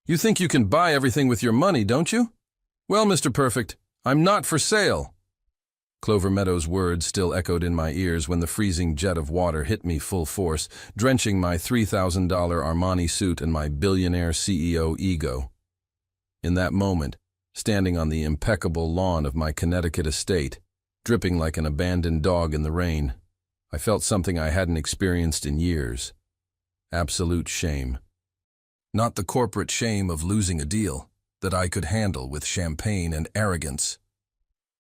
You think you can buy everything with your money, don't you? Well, Mr. Perfect, I'm not for sale. Clover Meadows' words still echoed in my ears when the freezing jet of water hit me full force, drenching my $3,000 Armani suit and my billionaire CEO ego. In that moment, standing on the impeccable lawn of my Connecticut estate, dripping like an abandoned dog in the rain, I felt something I hadn't experienced in years. Absolute shame. Not the corporate shame of losing a deal that I could handle with champagne and arrogance,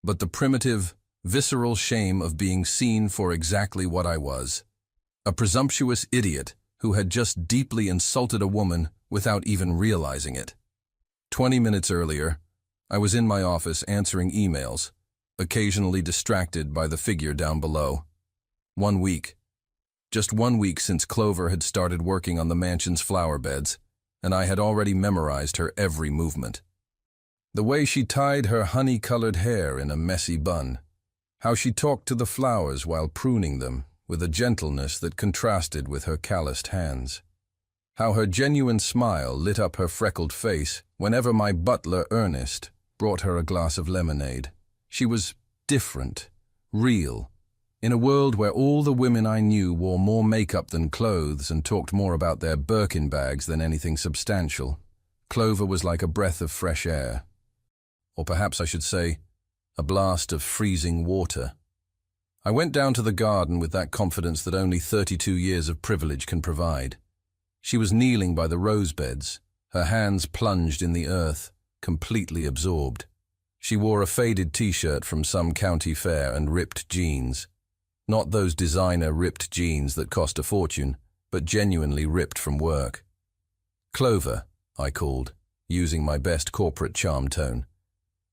but the primitive, visceral shame of being seen for exactly what I was, a presumptuous idiot who had just deeply insulted a woman without even realizing it. 20 minutes earlier, I was in my office answering emails, occasionally distracted by the figure down below. 1 week. Just 1 week since Clover had started working on the mansion's flower beds, and I had already memorized her every movement. The way she tied her honey-colored hair in a messy bun, how she talked to the flowers while pruning them with a gentleness that contrasted with her calloused hands, how her genuine smile lit up her freckled face whenever my butler, Ernest, brought her a glass of lemonade. She was different, real, in a world where all the women I knew wore more makeup than clothes and talked more about their Birkin bags than anything substantial. Clover was like a breath of fresh air. Or perhaps I should say, a blast of freezing water. I went down to the garden with that confidence that only 32 years of privilege can provide. She was kneeling by the rose beds, her hands plunged in the earth, completely absorbed. She wore a faded t-shirt from some county fair and ripped jeans. Not those designer ripped jeans that cost a fortune, but genuinely ripped from work. Clover, I called, using my best corporate charm tone.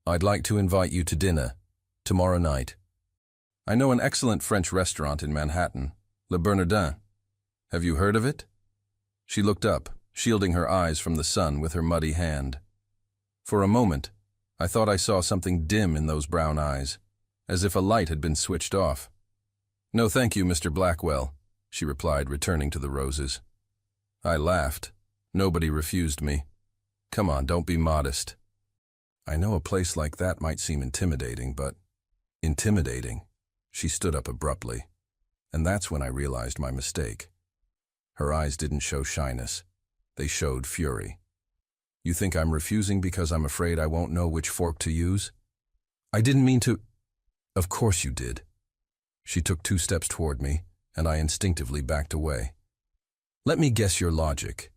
I'd like to invite you to dinner, tomorrow night. I know an excellent French restaurant in Manhattan, Le Bernardin. Have you heard of it? She looked up, shielding her eyes from the sun with her muddy hand. For a moment, I thought I saw something dim in those brown eyes, as if a light had been switched off. No, thank you, Mr. Blackwell, she replied, returning to the roses. I laughed. Nobody refused me. Come on, don't be modest. I know a place like that might seem intimidating, but intimidating. She stood up abruptly, and that's when I realized my mistake. Her eyes didn't show shyness. They showed fury. You think I'm refusing because I'm afraid I won't know which fork to use? I didn't mean to. Of course you did. She took 2 steps toward me, and I instinctively backed away. Let me guess your logic.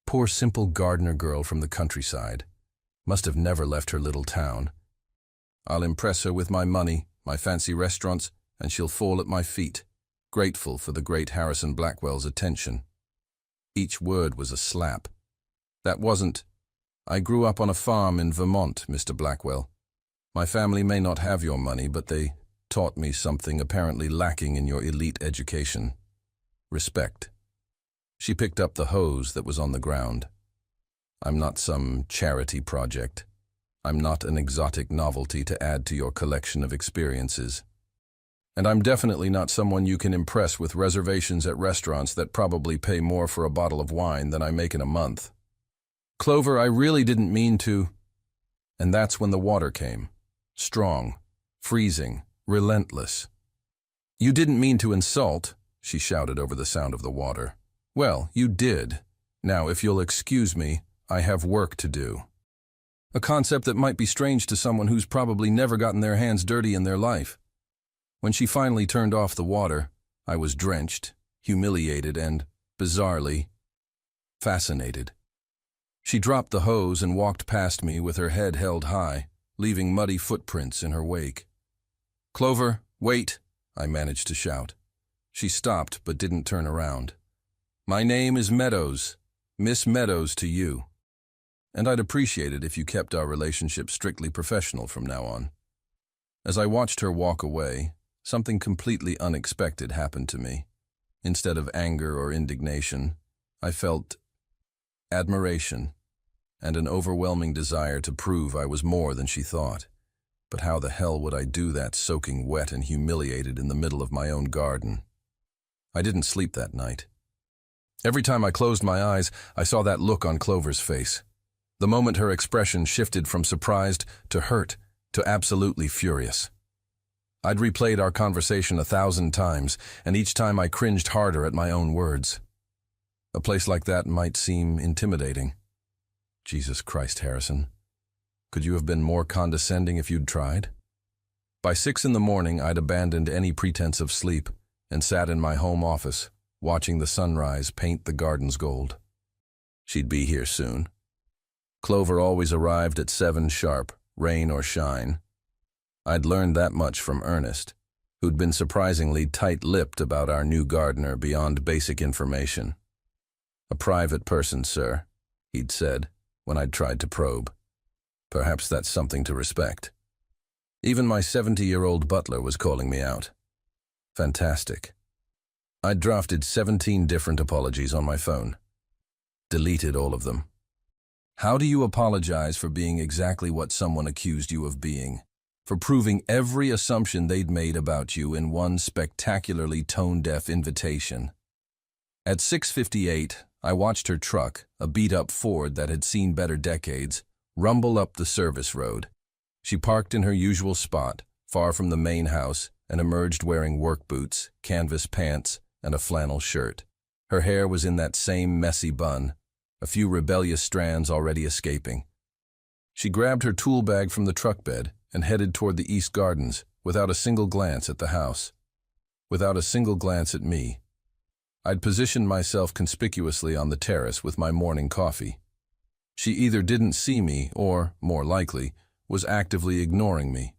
Poor simple gardener girl from the countryside. Must have never left her little town. I'll impress her with my money, my fancy restaurants, and she'll fall at my feet, grateful for the great Harrison Blackwell's attention. Each word was a slap. That wasn't, I grew up on a farm in Vermont, Mr. Blackwell. My family may not have your money, but they taught me something apparently lacking in your elite education. Respect. She picked up the hose that was on the ground. I'm not some charity project. I'm not an exotic novelty to add to your collection of experiences. And I'm definitely not someone you can impress with reservations at restaurants that probably pay more for a bottle of wine than I make in a month. Clover, I really didn't mean to. And that's when the water came. Strong, freezing, relentless. You didn't mean to insult, she shouted over the sound of the water. Well, you did. Now, if you'll excuse me, I have work to do. A concept that might be strange to someone who's probably never gotten their hands dirty in their life. When she finally turned off the water, I was drenched, humiliated, and, bizarrely, fascinated. She dropped the hose and walked past me with her head held high, leaving muddy footprints in her wake. Clover, wait, I managed to shout. She stopped but didn't turn around. My name is Meadows, Miss Meadows to you. And I'd appreciate it if you kept our relationship strictly professional from now on. As I watched her walk away, something completely unexpected happened to me. Instead of anger or indignation, I felt admiration and an overwhelming desire to prove I was more than she thought. But how the hell would I do that soaking wet and humiliated in the middle of my own garden? I didn't sleep that night. Every time I closed my eyes, I saw that look on Clover's face. The moment her expression shifted from surprised to hurt to absolutely furious. I'd replayed our conversation 1,000 times, and each time I cringed harder at my own words. A place like that might seem intimidating. Jesus Christ, Harrison. Could you have been more condescending if you'd tried? By 6 in the morning, I'd abandoned any pretense of sleep and sat in my home office, watching the sunrise paint the gardens gold. She'd be here soon. Clover always arrived at 7 sharp, rain or shine. I'd learned that much from Ernest, who'd been surprisingly tight-lipped about our new gardener beyond basic information. "A private person, sir," he'd said when I'd tried to probe. Perhaps that's something to respect. Even my 70-year-old butler was calling me out. Fantastic. I'd drafted 17 different apologies on my phone. Deleted all of them. How do you apologize for being exactly what someone accused you of being? For proving every assumption they'd made about you in one spectacularly tone-deaf invitation? At 6:58, I watched her truck, a beat-up Ford that had seen better decades, rumble up the service road. She parked in her usual spot, far from the main house, and emerged wearing work boots, canvas pants, and a flannel shirt. Her hair was in that same messy bun, a few rebellious strands already escaping. She grabbed her tool bag from the truck bed and headed toward the East Gardens without a single glance at the house. Without a single glance at me. I'd positioned myself conspicuously on the terrace with my morning coffee. She either didn't see me or, more likely, was actively ignoring me.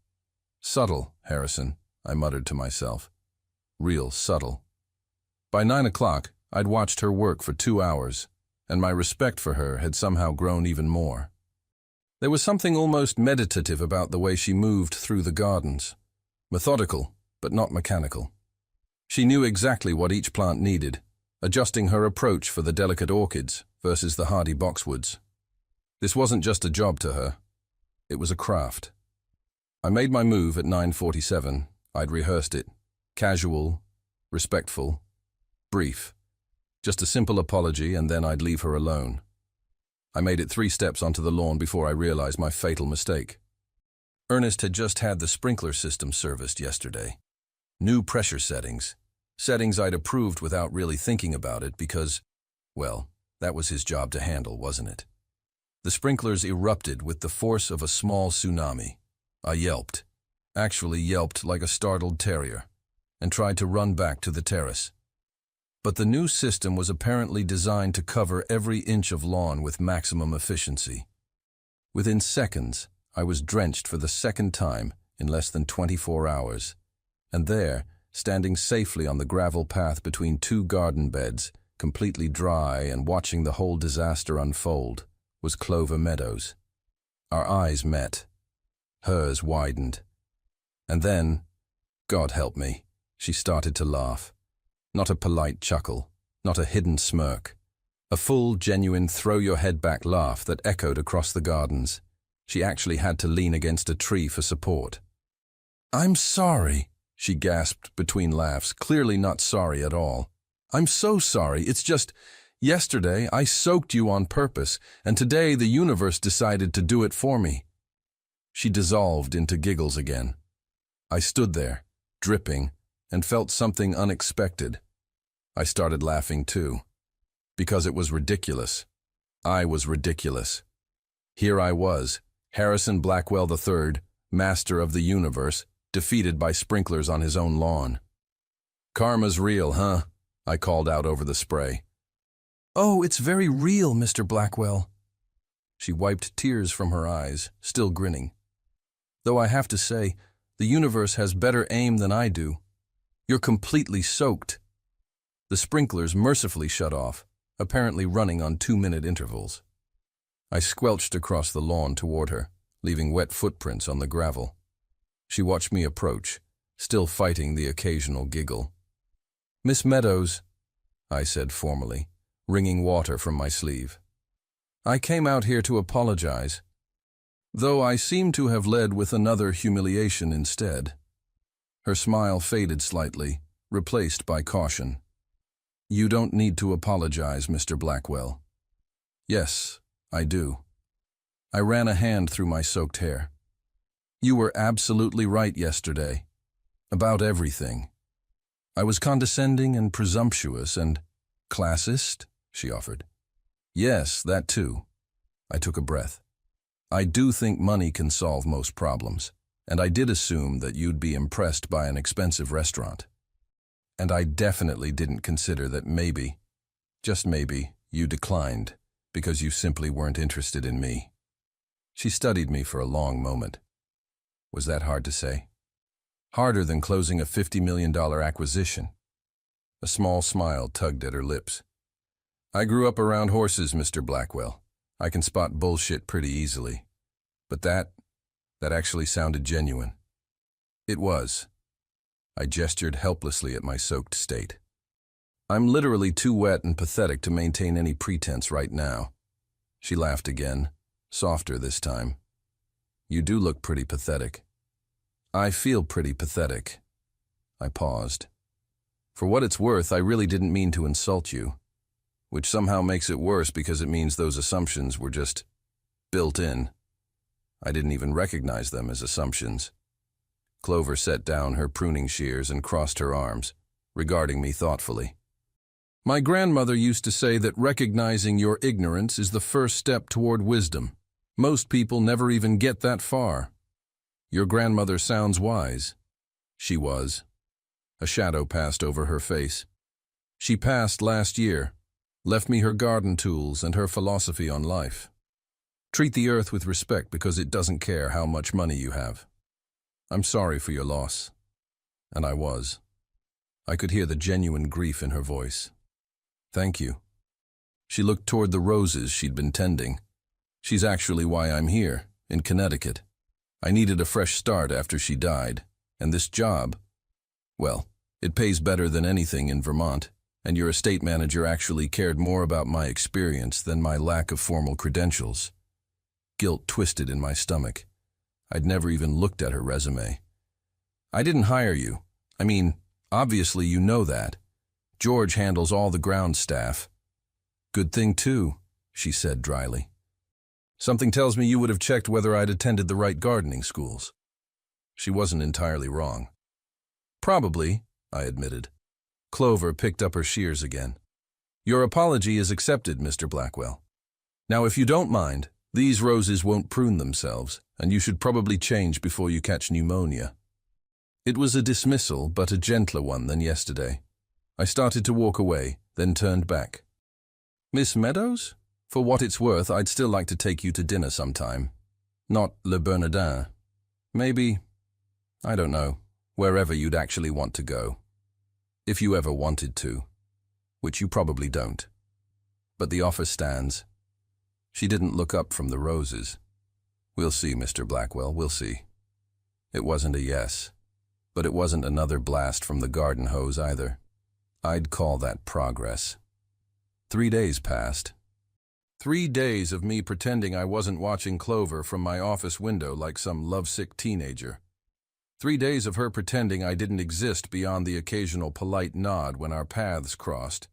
Subtle, Harrison, I muttered to myself. Real subtle. By 9 o'clock, I'd watched her work for 2 hours, and my respect for her had somehow grown even more. There was something almost meditative about the way she moved through the gardens. Methodical, but not mechanical. She knew exactly what each plant needed, adjusting her approach for the delicate orchids versus the hardy boxwoods. This wasn't just a job to her. It was a craft. I made my move at 9:47. I'd rehearsed it. Casual, respectful, brief. Just a simple apology, and then I'd leave her alone. I made it 3 steps onto the lawn before I realized my fatal mistake. Ernest had just had the sprinkler system serviced yesterday. New pressure settings. Settings I'd approved without really thinking about it because, well, that was his job to handle, wasn't it? The sprinklers erupted with the force of a small tsunami. I yelped, actually yelped like a startled terrier, and tried to run back to the terrace. But the new system was apparently designed to cover every inch of lawn with maximum efficiency. Within seconds, I was drenched for the second time in less than 24 hours. And there, standing safely on the gravel path between 2 garden beds, completely dry and watching the whole disaster unfold, was Clover Meadows. Our eyes met. Hers widened. And then, God help me, she started to laugh. Not a polite chuckle, not a hidden smirk. A full, genuine throw-your-head-back laugh that echoed across the gardens. She actually had to lean against a tree for support. "I'm sorry," she gasped between laughs, clearly not sorry at all. "I'm so sorry. It's just, yesterday I soaked you on purpose, and today the universe decided to do it for me." She dissolved into giggles again. I stood there, dripping, and felt something unexpected. I started laughing too. Because it was ridiculous. I was ridiculous. Here I was, Harrison Blackwell III, master of the universe, defeated by sprinklers on his own lawn. "Karma's real, huh?" I called out over the spray. "Oh, it's very real, Mr. Blackwell." She wiped tears from her eyes, still grinning. "Though I have to say, the universe has better aim than I do. You're completely soaked." The sprinklers mercifully shut off, apparently running on 2-minute intervals. I squelched across the lawn toward her, leaving wet footprints on the gravel. She watched me approach, still fighting the occasional giggle. "Miss Meadows," I said formally, wringing water from my sleeve. "I came out here to apologize, though I seem to have led with another humiliation instead." Her smile faded slightly, replaced by caution. "You don't need to apologize, Mr. Blackwell." "Yes, I do." I ran a hand through my soaked hair. You were absolutely right yesterday. About everything. I was condescending and presumptuous and classist, she offered. Yes, that too. I took a breath. I do think money can solve most problems, and I did assume that you'd be impressed by an expensive restaurant. And I definitely didn't consider that maybe, just maybe, you declined because you simply weren't interested in me. She studied me for a long moment. Was that hard to say? Harder than closing a $50 million acquisition. A small smile tugged at her lips. I grew up around horses, Mr. Blackwell. I can spot bullshit pretty easily. But that actually sounded genuine. It was. I gestured helplessly at my soaked state. I'm literally too wet and pathetic to maintain any pretense right now. She laughed again, softer this time. You do look pretty pathetic. I feel pretty pathetic. I paused. For what it's worth, I really didn't mean to insult you, which somehow makes it worse because it means those assumptions were just built in. I didn't even recognize them as assumptions. Clover set down her pruning shears and crossed her arms, regarding me thoughtfully. My grandmother used to say that recognizing your ignorance is the first step toward wisdom. Most people never even get that far. Your grandmother sounds wise. She was. A shadow passed over her face. She passed last year, left me her garden tools and her philosophy on life. Treat the earth with respect because it doesn't care how much money you have. I'm sorry for your loss. And I was. I could hear the genuine grief in her voice. Thank you. She looked toward the roses she'd been tending. She's actually why I'm here, in Connecticut. I needed a fresh start after she died, and this job, well, it pays better than anything in Vermont, and your estate manager actually cared more about my experience than my lack of formal credentials. Guilt twisted in my stomach. I'd never even looked at her resume. I didn't hire you. I mean, obviously you know that. George handles all the ground staff. Good thing too, she said dryly. Something tells me you would have checked whether I'd attended the right gardening schools. She wasn't entirely wrong. Probably, I admitted. Clover picked up her shears again. Your apology is accepted, Mr. Blackwell. Now, if you don't mind, these roses won't prune themselves, and you should probably change before you catch pneumonia. It was a dismissal, but a gentler one than yesterday. I started to walk away, then turned back. Miss Meadows? For what it's worth, I'd still like to take you to dinner sometime. Not Le Bernardin. Maybe, I don't know, wherever you'd actually want to go. If you ever wanted to. Which you probably don't. But the offer stands. She didn't look up from the roses. We'll see, Mr. Blackwell, we'll see. It wasn't a yes, but it wasn't another blast from the garden hose either. I'd call that progress. 3 days passed. 3 days of me pretending I wasn't watching Clover from my office window like some lovesick teenager. 3 days of her pretending I didn't exist beyond the occasional polite nod when our paths crossed.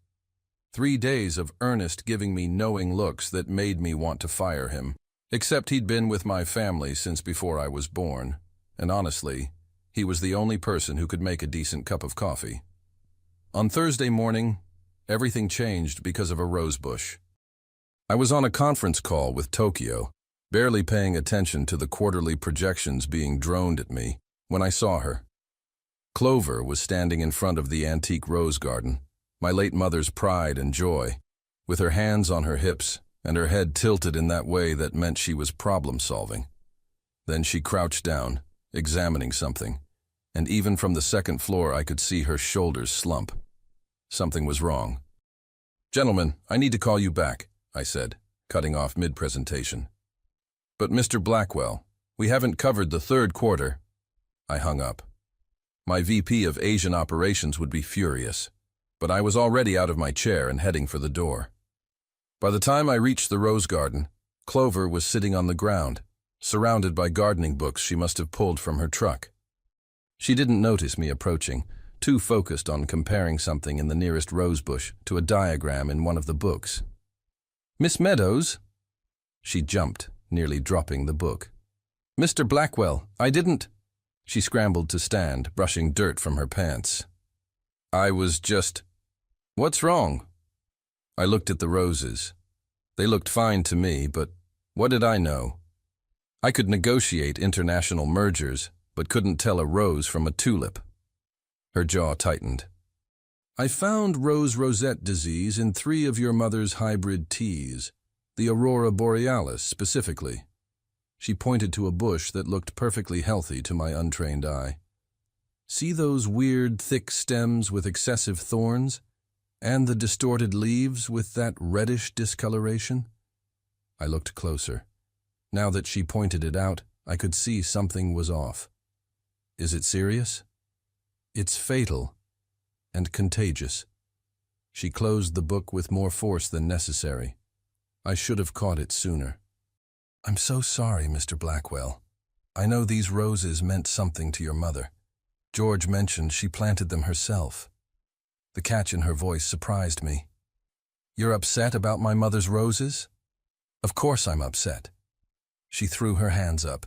3 days of Ernest giving me knowing looks that made me want to fire him. Except he'd been with my family since before I was born, and honestly, he was the only person who could make a decent cup of coffee. On Thursday morning, everything changed because of a rosebush. I was on a conference call with Tokyo, barely paying attention to the quarterly projections being droned at me, when I saw her. Clover was standing in front of the antique rose garden, my late mother's pride and joy, with her hands on her hips and her head tilted in that way that meant she was problem-solving. Then she crouched down, examining something, and even from the second floor I could see her shoulders slump. Something was wrong. Gentlemen, I need to call you back, I said, cutting off mid-presentation. But Mr. Blackwell, we haven't covered the third quarter. I hung up. My VP of Asian operations would be furious, but I was already out of my chair and heading for the door. By the time I reached the rose garden, Clover was sitting on the ground, surrounded by gardening books she must have pulled from her truck. She didn't notice me approaching, too focused on comparing something in the nearest rose bush to a diagram in one of the books. Miss Meadows? She jumped, nearly dropping the book. "Mr. Blackwell, I didn't—" She scrambled to stand, brushing dirt from her pants. "I was just— What's wrong?" I looked at the roses. They looked fine to me, but what did I know? I could negotiate international mergers, but couldn't tell a rose from a tulip. Her jaw tightened. "I found rose-rosette disease in 3 of your mother's hybrid teas, the Aurora Borealis specifically." She pointed to a bush that looked perfectly healthy to my untrained eye. "See those weird, thick stems with excessive thorns? And the distorted leaves with that reddish discoloration?" I looked closer. Now that she pointed it out, I could see something was off. "Is it serious?" "It's fatal and contagious." She closed the book with more force than necessary. I should have caught it sooner. "I'm so sorry, Mr. Blackwell. I know these roses meant something to your mother. George mentioned she planted them herself." The catch in her voice surprised me. "You're upset about my mother's roses?" "Of course I'm upset." She threw her hands up.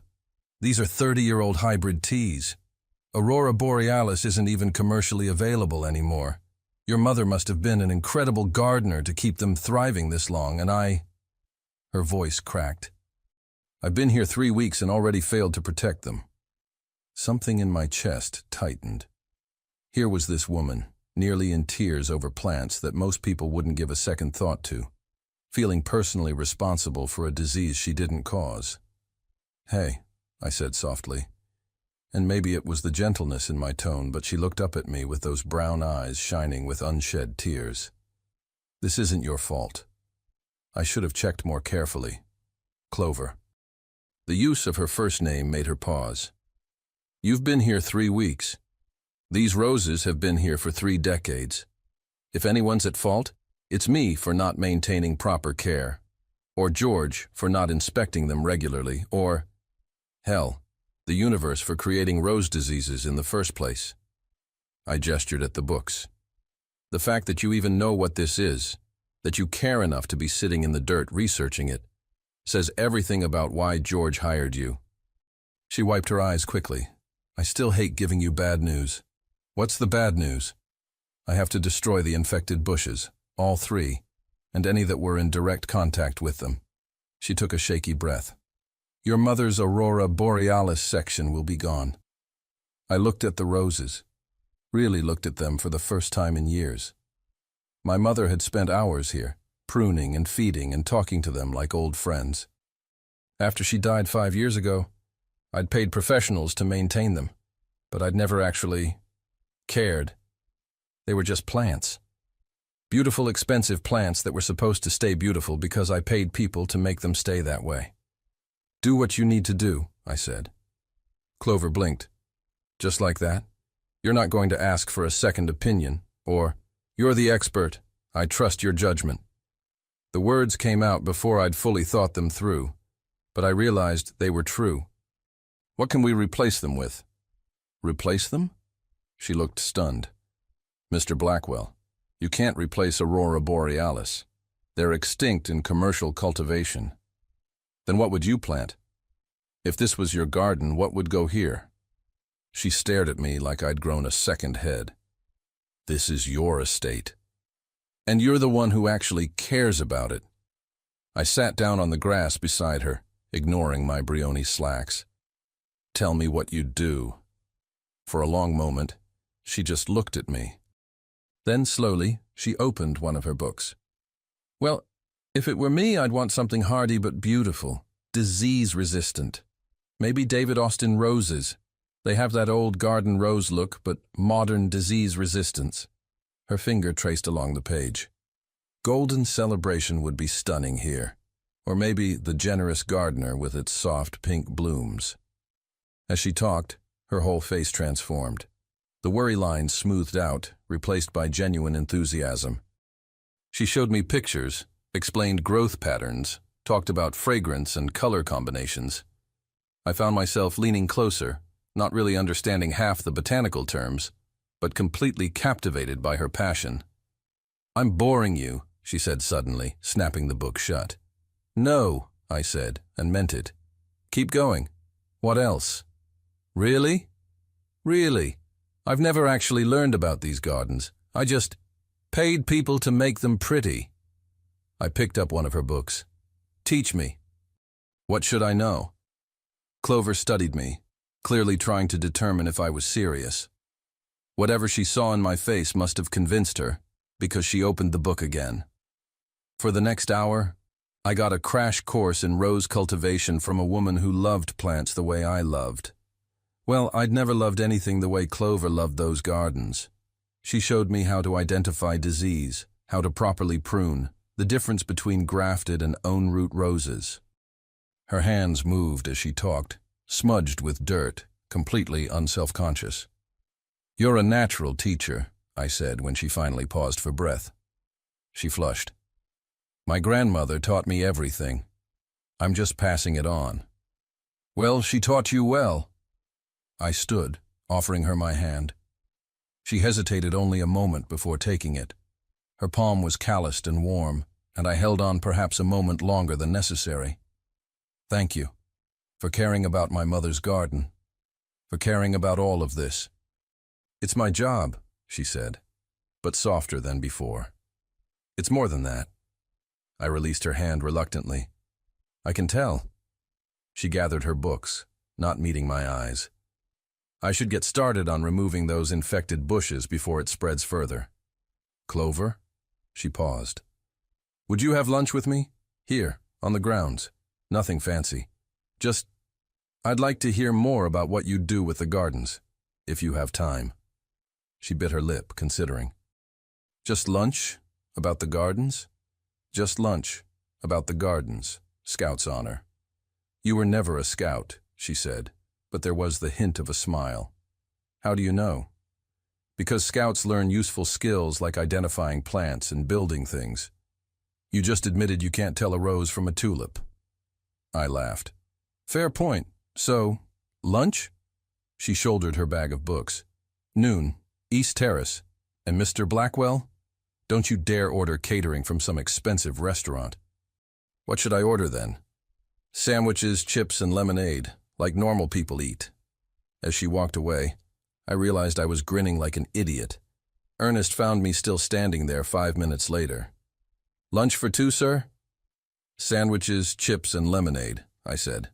"These are 30-year-old hybrid teas. Aurora Borealis isn't even commercially available anymore. Your mother must have been an incredible gardener to keep them thriving this long, and I—" Her voice cracked. "I've been here 3 weeks and already failed to protect them." Something in my chest tightened. Here was this woman, nearly in tears over plants that most people wouldn't give a second thought to, feeling personally responsible for a disease she didn't cause. "Hey," I said softly. And maybe it was the gentleness in my tone, but she looked up at me with those brown eyes shining with unshed tears. "This isn't your fault. I should have checked more carefully. Clover." The use of her first name made her pause. "You've been here 3 weeks. These roses have been here for 3 decades. If anyone's at fault, it's me for not maintaining proper care, or George for not inspecting them regularly, or, hell, the universe for creating rose diseases in the first place." I gestured at the books. "The fact that you even know what this is, that you care enough to be sitting in the dirt researching it, says everything about why George hired you." She wiped her eyes quickly. "I still hate giving you bad news." "What's the bad news?" "I have to destroy the infected bushes, all 3, and any that were in direct contact with them." She took a shaky breath. "Your mother's Aurora Borealis section will be gone." I looked at the roses, really looked at them for the first time in years. My mother had spent hours here, pruning and feeding and talking to them like old friends. After she died 5 years ago, I'd paid professionals to maintain them, but I'd never actually cared. They were just plants. Beautiful, expensive plants that were supposed to stay beautiful because I paid people to make them stay that way. "Do what you need to do," I said. Clover blinked. "Just like that? You're not going to ask for a second opinion, or, 'You're the expert, I trust your judgment.'" The words came out before I'd fully thought them through, but I realized they were true. "What can we replace them with?" "Replace them?" She looked stunned. "Mr. Blackwell, you can't replace Aurora Borealis. They're extinct in commercial cultivation." "Then what would you plant? If this was your garden, what would go here?" She stared at me like I'd grown a second head. "This is your estate. And you're the one who actually cares about it." I sat down on the grass beside her, ignoring my Brioni slacks. "Tell me what you'd do." For a long moment, she just looked at me. Then slowly, she opened one of her books. "Well, if it were me, I'd want something hardy but beautiful, disease-resistant. Maybe David Austin roses. They have that old garden rose look, but modern disease resistance." Her finger traced along the page. "Golden Celebration would be stunning here. Or maybe the Generous Gardener with its soft pink blooms." As she talked, her whole face transformed. The worry lines smoothed out, replaced by genuine enthusiasm. She showed me pictures, explained growth patterns, talked about fragrance and color combinations. I found myself leaning closer, not really understanding half the botanical terms, but completely captivated by her passion. "I'm boring you," she said suddenly, snapping the book shut. "No," I said, and meant it. Keep going. What else? Really? Really? I've never actually learned about these gardens. I just paid people to make them pretty. I picked up one of her books. Teach me. What should I know? Clover studied me, clearly trying to determine if I was serious. Whatever she saw in my face must have convinced her, because she opened the book again. For the next hour, I got a crash course in rose cultivation from a woman who loved plants the way I loved. Well, I'd never loved anything the way Clover loved those gardens. She showed me how to identify disease, how to properly prune, the difference between grafted and own-root roses. Her hands moved as she talked, smudged with dirt, completely unself-conscious. "You're a natural teacher," I said when she finally paused for breath. She flushed. "My grandmother taught me everything. I'm just passing it on." "Well, she taught you well." I stood, offering her my hand. She hesitated only a moment before taking it. Her palm was calloused and warm, and I held on perhaps a moment longer than necessary. "Thank you, for caring about my mother's garden, for caring about all of this." "It's my job," she said, but softer than before. "It's more than that." I released her hand reluctantly. "I can tell." She gathered her books, not meeting my eyes. "I should get started on removing those infected bushes before it spreads further." "Clover?" She paused. "Would you have lunch with me? Here, on the grounds. Nothing fancy. Just, I'd like to hear more about what you do with the gardens, if you have time." She bit her lip, considering. "Just lunch? About the gardens?" "Just lunch. About the gardens. Scout's honor." "You were never a scout," she said, but there was the hint of a smile. "How do you know?" "Because scouts learn useful skills like identifying plants and building things. You just admitted you can't tell a rose from a tulip." I laughed. "Fair point. So, lunch?" She shouldered her bag of books. "Noon, East Terrace. And Mr. Blackwell? Don't you dare order catering from some expensive restaurant." "What should I order then?" "Sandwiches, chips, and lemonade, like normal people eat." As she walked away, I realized I was grinning like an idiot. Ernest found me still standing there 5 minutes later. "Lunch for two, sir?" "Sandwiches, chips, and lemonade," I said.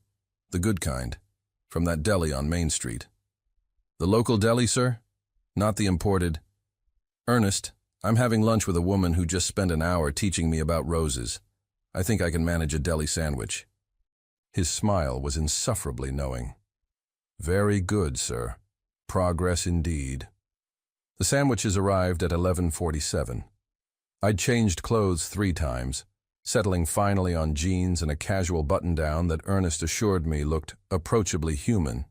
"The good kind, from that deli on Main Street." "The local deli, sir? Not the imported?" "Ernest, I'm having lunch with a woman who just spent an hour teaching me about roses. I think I can manage a deli sandwich." His smile was insufferably knowing. "Very good, sir. Progress indeed." The sandwiches arrived at 11:47. I'd changed clothes 3 times, settling finally on jeans and a casual button-down that Ernest assured me looked approachably human,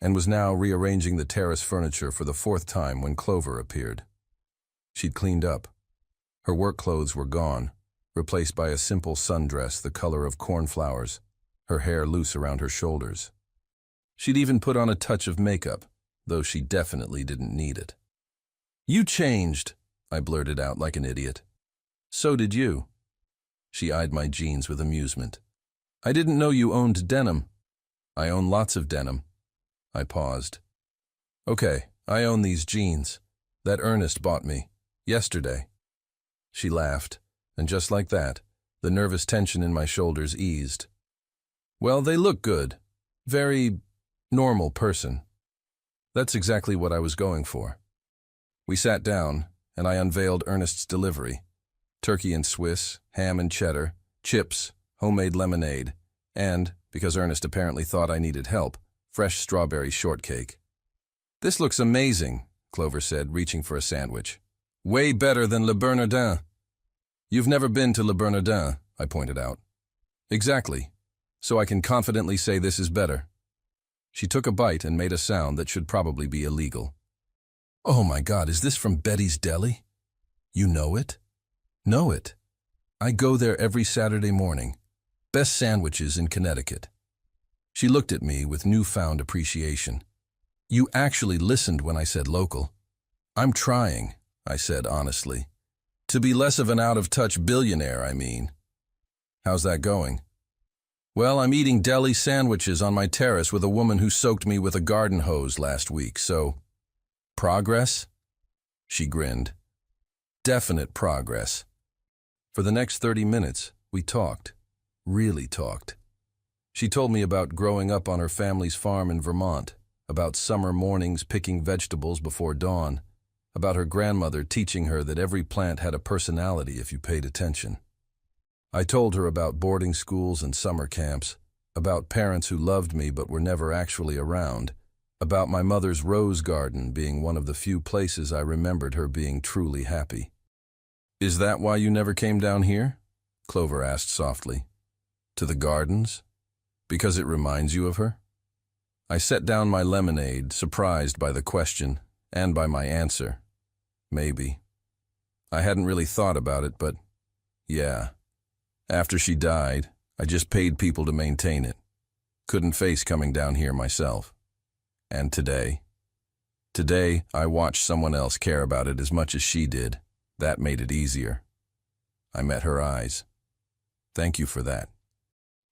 and was now rearranging the terrace furniture for the 4th time when Clover appeared. She'd cleaned up. Her work clothes were gone, replaced by a simple sundress the color of cornflowers, her hair loose around her shoulders. She'd even put on a touch of makeup, though she definitely didn't need it. "You changed," I blurted out like an idiot. "So did you." She eyed my jeans with amusement. "I didn't know you owned denim." "I own lots of denim." I paused. "Okay, I own these jeans. That Ernest bought me. Yesterday." She laughed, and just like that, the nervous tension in my shoulders eased. "Well, they look good. Very normal person." That's exactly what I was going for. We sat down, and I unveiled Ernest's delivery. Turkey and Swiss, ham and cheddar, chips, homemade lemonade, and, because Ernest apparently thought I needed help, fresh strawberry shortcake. "This looks amazing," Clover said, reaching for a sandwich. "Way better than Le Bernardin." "You've never been to Le Bernardin," I pointed out. "Exactly. So I can confidently say this is better." She took a bite and made a sound that should probably be illegal. "Oh my God, is this from Betty's Deli?" "You know it?" "Know it. I go there every Saturday morning. Best sandwiches in Connecticut." She looked at me with newfound appreciation. "You actually listened when I said local." "I'm trying," I said honestly. "To be less of an out-of-touch billionaire, I mean." "How's that going?" Well, I'm eating deli sandwiches on my terrace with a woman who soaked me with a garden hose last week, so… Progress? She grinned. Definite progress. For the next 30 minutes, we talked. Really talked. She told me about growing up on her family's farm in Vermont, about summer mornings picking vegetables before dawn, about her grandmother teaching her that every plant had a personality if you paid attention. I told her about boarding schools and summer camps, about parents who loved me but were never actually around, about my mother's rose garden being one of the few places I remembered her being truly happy. "Is that why you never came down here?" Clover asked softly. "To the gardens? Because it reminds you of her?" I set down my lemonade, surprised by the question and by my answer. Maybe. I hadn't really thought about it, but yeah. After she died, I just paid people to maintain it. Couldn't face coming down here myself. And today? Today, I watched someone else care about it as much as she did. That made it easier. I met her eyes. Thank you for that.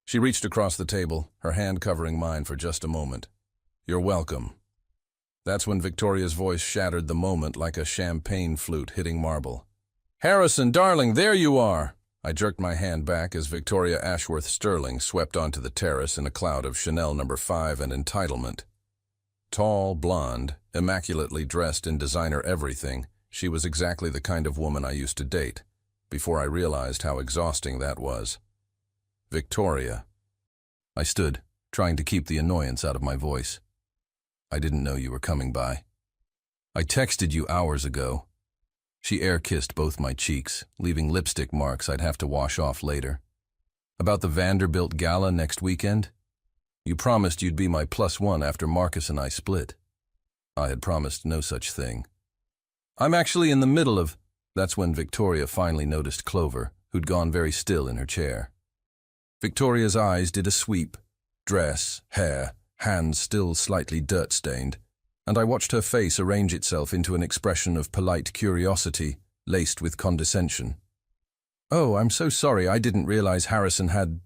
She reached across the table, her hand covering mine for just a moment. "You're welcome." That's when Victoria's voice shattered the moment like a champagne flute hitting marble. "Harrison, darling, there you are!" I jerked my hand back as Victoria Ashworth Sterling swept onto the terrace in a cloud of Chanel No. 5 and entitlement. Tall, blonde, immaculately dressed in designer everything, she was exactly the kind of woman I used to date, before I realized how exhausting that was. Victoria. I stood, trying to keep the annoyance out of my voice. "I didn't know you were coming by. I texted you hours ago." She air-kissed both my cheeks, leaving lipstick marks I'd have to wash off later. "About the Vanderbilt Gala next weekend? You promised you'd be my +1 after Marcus and I split." I had promised no such thing. "I'm actually in the middle of…" That's when Victoria finally noticed Clover, who'd gone very still in her chair. Victoria's eyes did a sweep. Dress, hair, hands still slightly dirt-stained, and I watched her face arrange itself into an expression of polite curiosity, laced with condescension. "Oh, I'm so sorry, I didn't realize Harrison had…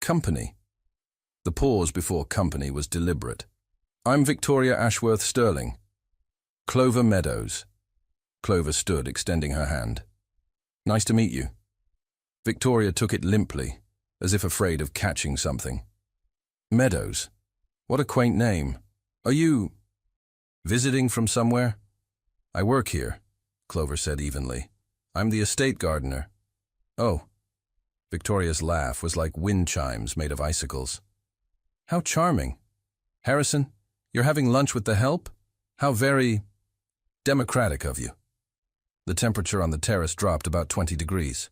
company." The pause before company was deliberate. "I'm Victoria Ashworth Sterling. Clover Meadows." Clover stood, extending her hand. "Nice to meet you." Victoria took it limply, as if afraid of catching something. "Meadows? What a quaint name. Are you… visiting from somewhere?" "I work here," Clover said evenly. "I'm the estate gardener." "Oh." Victoria's laugh was like wind chimes made of icicles. "How charming. Harrison, you're having lunch with the help? How very… democratic of you." The temperature on the terrace dropped about 20 degrees.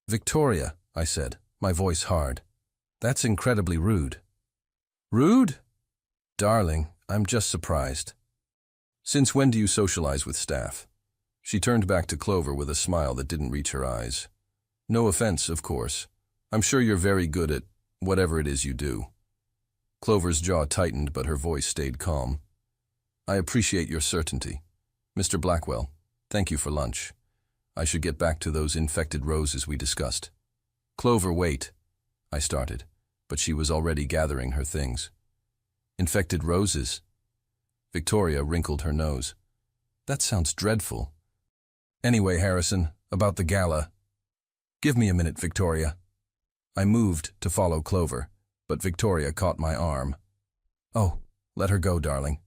"Victoria," I said, my voice hard. "That's incredibly rude." "Rude?" "Darling, I'm just surprised." "Since when do you socialize with staff?" She turned back to Clover with a smile that didn't reach her eyes. "No offense, of course. I'm sure you're very good at whatever it is you do." Clover's jaw tightened, but her voice stayed calm. "I appreciate your certainty. Mr. Blackwell, thank you for lunch. I should get back to those infected roses we discussed." "Clover, wait," I started, but she was already gathering her things. "Infected roses?" Victoria wrinkled her nose. "That sounds dreadful. Anyway, Harrison, about the gala." "Give me a minute, Victoria." I moved to follow Clover, but Victoria caught my arm. "Oh, let her go, darling.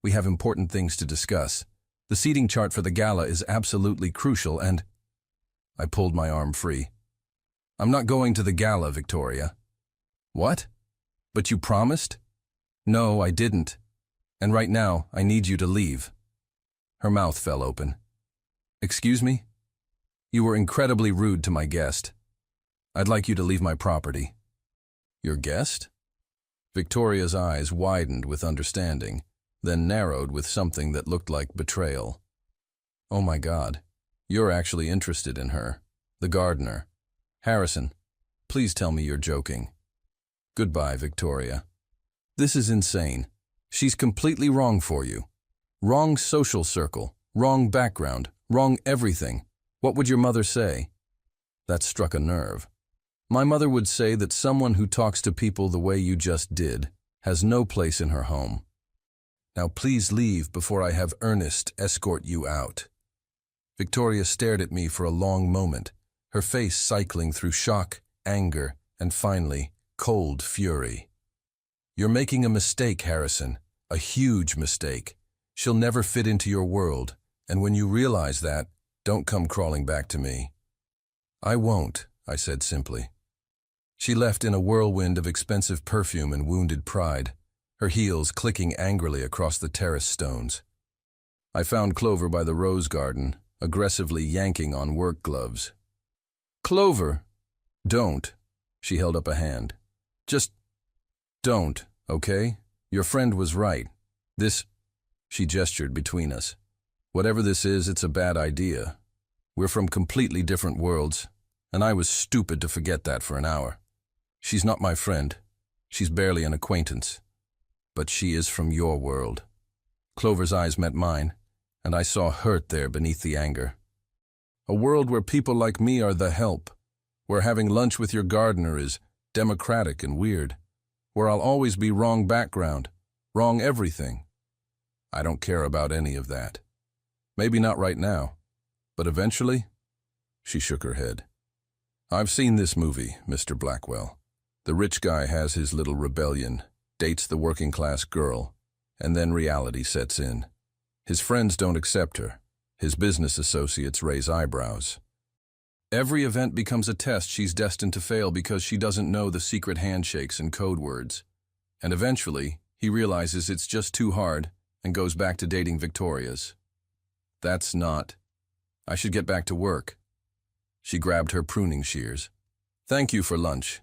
We have important things to discuss. The seating chart for the gala is absolutely crucial and…" I pulled my arm free. "I'm not going to the gala, Victoria." "What? But you promised?" "No, I didn't. And right now, I need you to leave." Her mouth fell open. "Excuse me? You were incredibly rude to my guest. I'd like you to leave my property." "Your guest?" Victoria's eyes widened with understanding, then narrowed with something that looked like betrayal. "Oh my God, you're actually interested in her, the gardener. Harrison, please tell me you're joking." "Goodbye, Victoria. This is insane. She's completely wrong for you. Wrong social circle, wrong background, wrong everything. What would your mother say?" That struck a nerve. My mother would say that someone who talks to people the way you just did has no place in her home. Now please leave before I have Ernest escort you out." Victoria stared at me for a long moment, her face cycling through shock, anger, and finally, cold fury. "You're making a mistake, Harrison, a huge mistake. She'll never fit into your world, and when you realize that, don't come crawling back to me." "I won't," I said simply. She left in a whirlwind of expensive perfume and wounded pride, her heels clicking angrily across the terrace stones. I found Clover by the rose garden, aggressively yanking on work gloves. "Clover, don't." She held up a hand. "Just don't, okay? Your friend was right. This," she gestured between us. "Whatever this is, it's a bad idea. We're from completely different worlds, and I was stupid to forget that for an hour. She's not my friend. She's barely an acquaintance. But she is from your world." Clover's eyes met mine, and I saw hurt there beneath the anger. "A world where people like me are the help, where having lunch with your gardener is democratic and weird, where I'll always be wrong background, wrong everything. I don't care about any of that. Maybe not right now, but eventually?" She shook her head. "I've seen this movie, Mr. Blackwell. The rich guy has his little rebellion, dates the working-class girl, and then reality sets in. His friends don't accept her. His business associates raise eyebrows. Every event becomes a test she's destined to fail because she doesn't know the secret handshakes and code words. And eventually, he realizes it's just too hard and goes back to dating Victoria's. That's not. I should get back to work." She grabbed her pruning shears. "Thank you for lunch.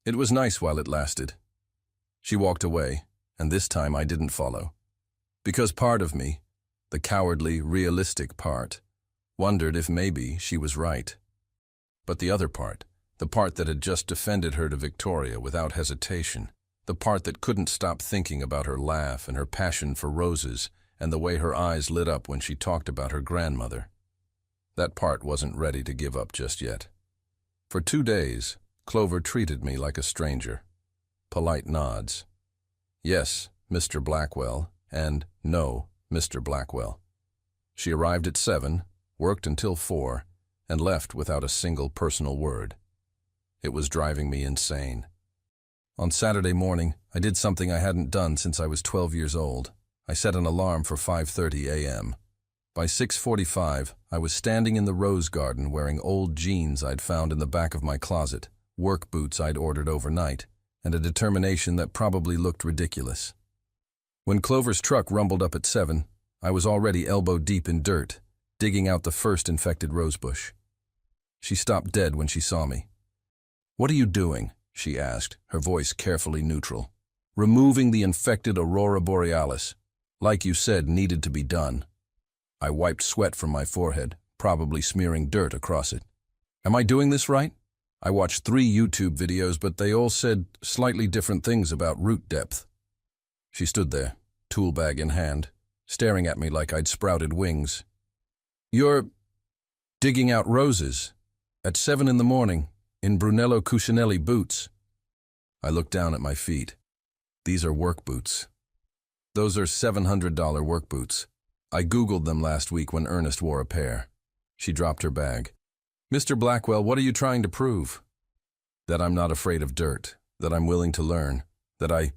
It was nice while it lasted." She walked away, and this time I didn't follow. Because part of me, the cowardly, realistic part, wondered if maybe she was right. But the other part, the part that had just defended her to Victoria without hesitation, the part that couldn't stop thinking about her laugh and her passion for roses and the way her eyes lit up when she talked about her grandmother, that part wasn't ready to give up just yet. For 2 days, Clover treated me like a stranger. Polite nods. "Yes, Mr. Blackwell," and "No, Mr. Blackwell." She arrived at 7, worked until 4, and left without a single personal word. It was driving me insane. On Saturday morning, I did something I hadn't done since I was 12 years old. I set an alarm for 5:30 a.m. By 6:45, I was standing in the rose garden wearing old jeans I'd found in the back of my closet, work boots I'd ordered overnight, and a determination that probably looked ridiculous. When Clover's truck rumbled up at 7, I was already elbow-deep in dirt, digging out the first infected rosebush. She stopped dead when she saw me. "What are you doing?" she asked, her voice carefully neutral. "Removing the infected aurora borealis, like you said needed to be done." I wiped sweat from my forehead, probably smearing dirt across it. "Am I doing this right? I watched 3 YouTube videos, but they all said slightly different things about root depth." She stood there, tool bag in hand, staring at me like I'd sprouted wings. "You're digging out roses at 7 in the morning in Brunello Cucinelli boots." I looked down at my feet. "These are work boots. Those are $700 work boots. I Googled them last week when Ernest wore a pair." She dropped her bag. "Mr. Blackwell, what are you trying to prove?" "That I'm not afraid of dirt, that I'm willing to learn, that I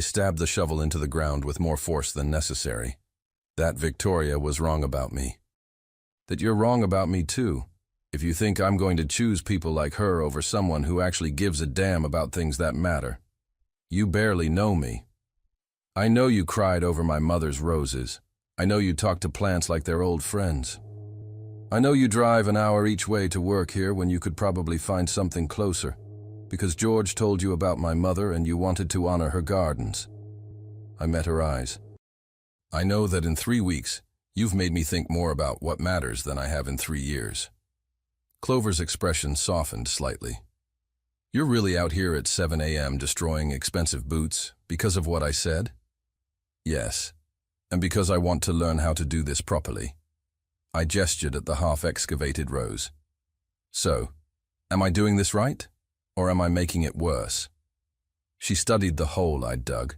stabbed the shovel into the ground with more force than necessary. That Victoria was wrong about me. That you're wrong about me too, if you think I'm going to choose people like her over someone who actually gives a damn about things that matter. You barely know me. I know you cried over my mother's roses. I know you talk to plants like they're old friends. I know you drive an hour each way to work here when you could probably find something closer, because George told you about my mother and you wanted to honor her gardens." I met her eyes. "I know that in 3 weeks, you've made me think more about what matters than I have in 3 years. Clover's expression softened slightly. "You're really out here at 7 a.m. destroying expensive boots because of what I said?" "Yes, and because I want to learn how to do this properly." I gestured at the half-excavated rose. "So, am I doing this right?" Or am I making it worse? She studied the hole I'd dug,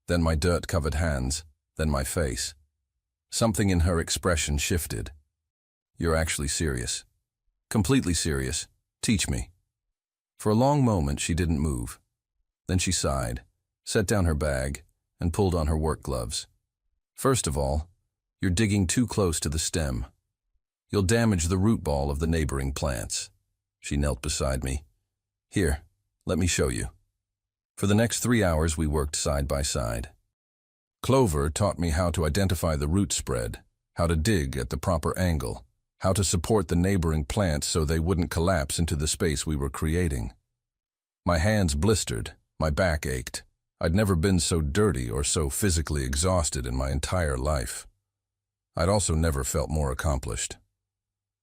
then my dirt-covered hands, then my face. Something in her expression shifted. You're actually serious. Completely serious. Teach me. For a long moment she didn't move. Then she sighed, set down her bag, and pulled on her work gloves. First of all, you're digging too close to the stem. You'll damage the root ball of the neighboring plants. She knelt beside me. Here, let me show you. For the next 3 hours we worked side by side. Clover taught me how to identify the root spread, how to dig at the proper angle, how to support the neighboring plants so they wouldn't collapse into the space we were creating. My hands blistered, my back ached. I'd never been so dirty or so physically exhausted in my entire life. I'd also never felt more accomplished.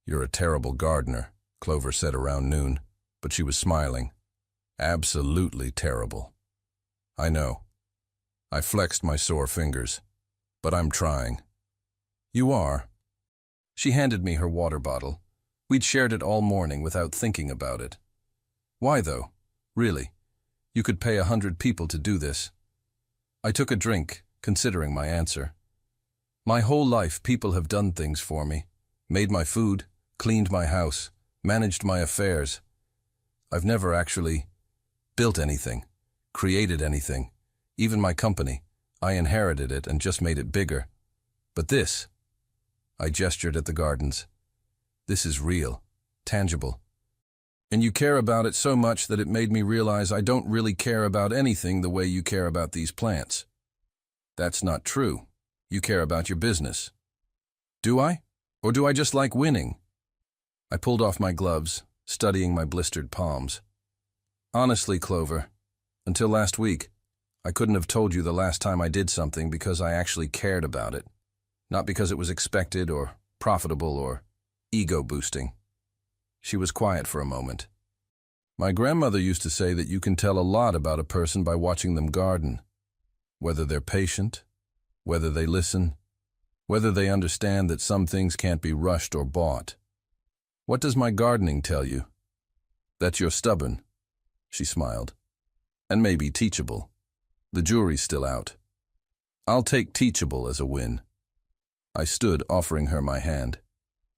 You're a terrible gardener, Clover said around noon, but she was smiling. Absolutely terrible. I know. I flexed my sore fingers, but I'm trying. You are. She handed me her water bottle. We'd shared it all morning without thinking about it. Why though? Really? You could pay 100 people to do this. I took a drink, considering my answer. My whole life people have done things for me, made my food, cleaned my house, managed my affairs. I've never actually built anything, created anything. Even my company, I inherited it and just made it bigger. But this, I gestured at the gardens. This is real, tangible. And you care about it so much that it made me realize I don't really care about anything the way you care about these plants. That's not true. You care about your business. Do I? Or do I just like winning? I pulled off my gloves, studying my blistered palms. Honestly, Clover, until last week, I couldn't have told you the last time I did something because I actually cared about it, not because it was expected or profitable or ego-boosting. She was quiet for a moment. My grandmother used to say that you can tell a lot about a person by watching them garden, whether they're patient, whether they listen, whether they understand that some things can't be rushed or bought. What does my gardening tell you? That you're stubborn. She smiled. And maybe teachable. The jury's still out. I'll take teachable as a win. I stood, offering her my hand.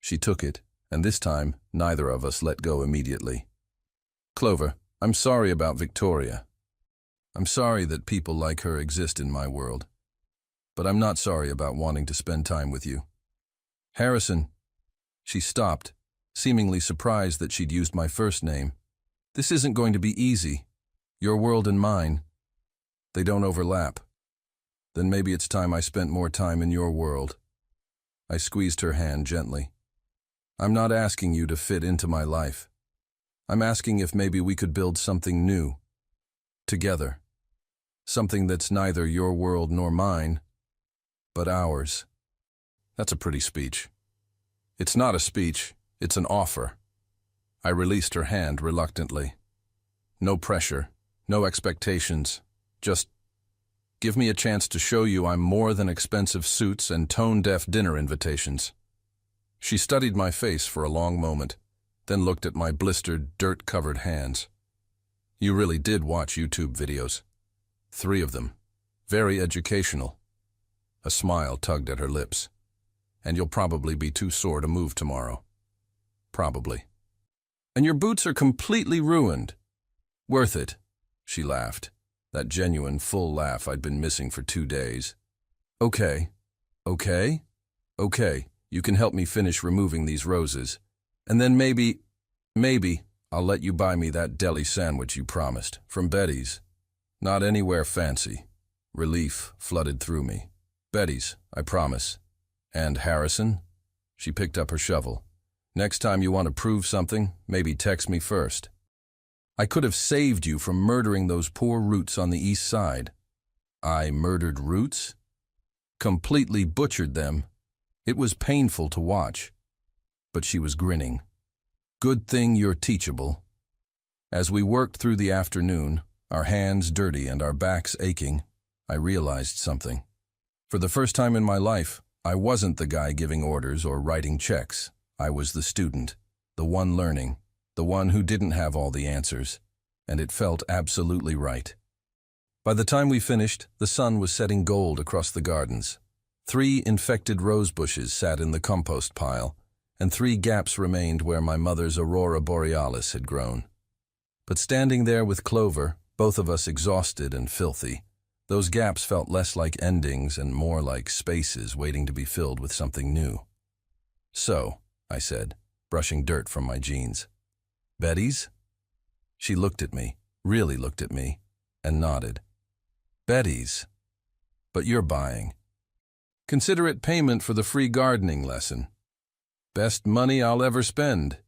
She took it, and this time, neither of us let go immediately. Clover, I'm sorry about Victoria. I'm sorry that people like her exist in my world. But I'm not sorry about wanting to spend time with you. Harrison. She stopped, seemingly surprised that she'd used my first name. This isn't going to be easy. Your world and mine, they don't overlap. Then maybe it's time I spent more time in your world. I squeezed her hand gently. I'm not asking you to fit into my life. I'm asking if maybe we could build something new. Together. Something that's neither your world nor mine, but ours. That's a pretty speech. It's not a speech, it's an offer. I released her hand reluctantly. No pressure, no expectations, just give me a chance to show you I'm more than expensive suits and tone-deaf dinner invitations. She studied my face for a long moment, then looked at my blistered, dirt-covered hands. You really did watch YouTube videos. 3 of them. Very educational. A smile tugged at her lips. And you'll probably be too sore to move tomorrow. Probably. And your boots are completely ruined. Worth it, she laughed. That genuine, full laugh I'd been missing for 2 days. Okay. You can help me finish removing these roses. And then maybe, I'll let you buy me that deli sandwich you promised, from Betty's. Not anywhere fancy. Relief flooded through me. Betty's, I promise. And Harrison? She picked up her shovel. Next time you want to prove something, maybe text me first. I could have saved you from murdering those poor roots on the east side. I murdered roots? Completely butchered them. It was painful to watch. But she was grinning. Good thing you're teachable. As we worked through the afternoon, our hands dirty and our backs aching, I realized something. For the first time in my life, I wasn't the guy giving orders or writing checks. I was the student, the one learning, the one who didn't have all the answers. and it felt absolutely right. By the time we finished, the sun was setting gold across the gardens. 3 infected rose bushes sat in the compost pile, and 3 gaps remained where my mother's aurora borealis had grown. But standing there with Clover, both of us exhausted and filthy, those gaps felt less like endings and more like spaces waiting to be filled with something new. "So," I said, brushing dirt from my jeans. "Betty's?" She looked at me, really looked at me, and nodded. "Betty's. But you're buying. Consider it payment for the free gardening lesson. Best money I'll ever spend."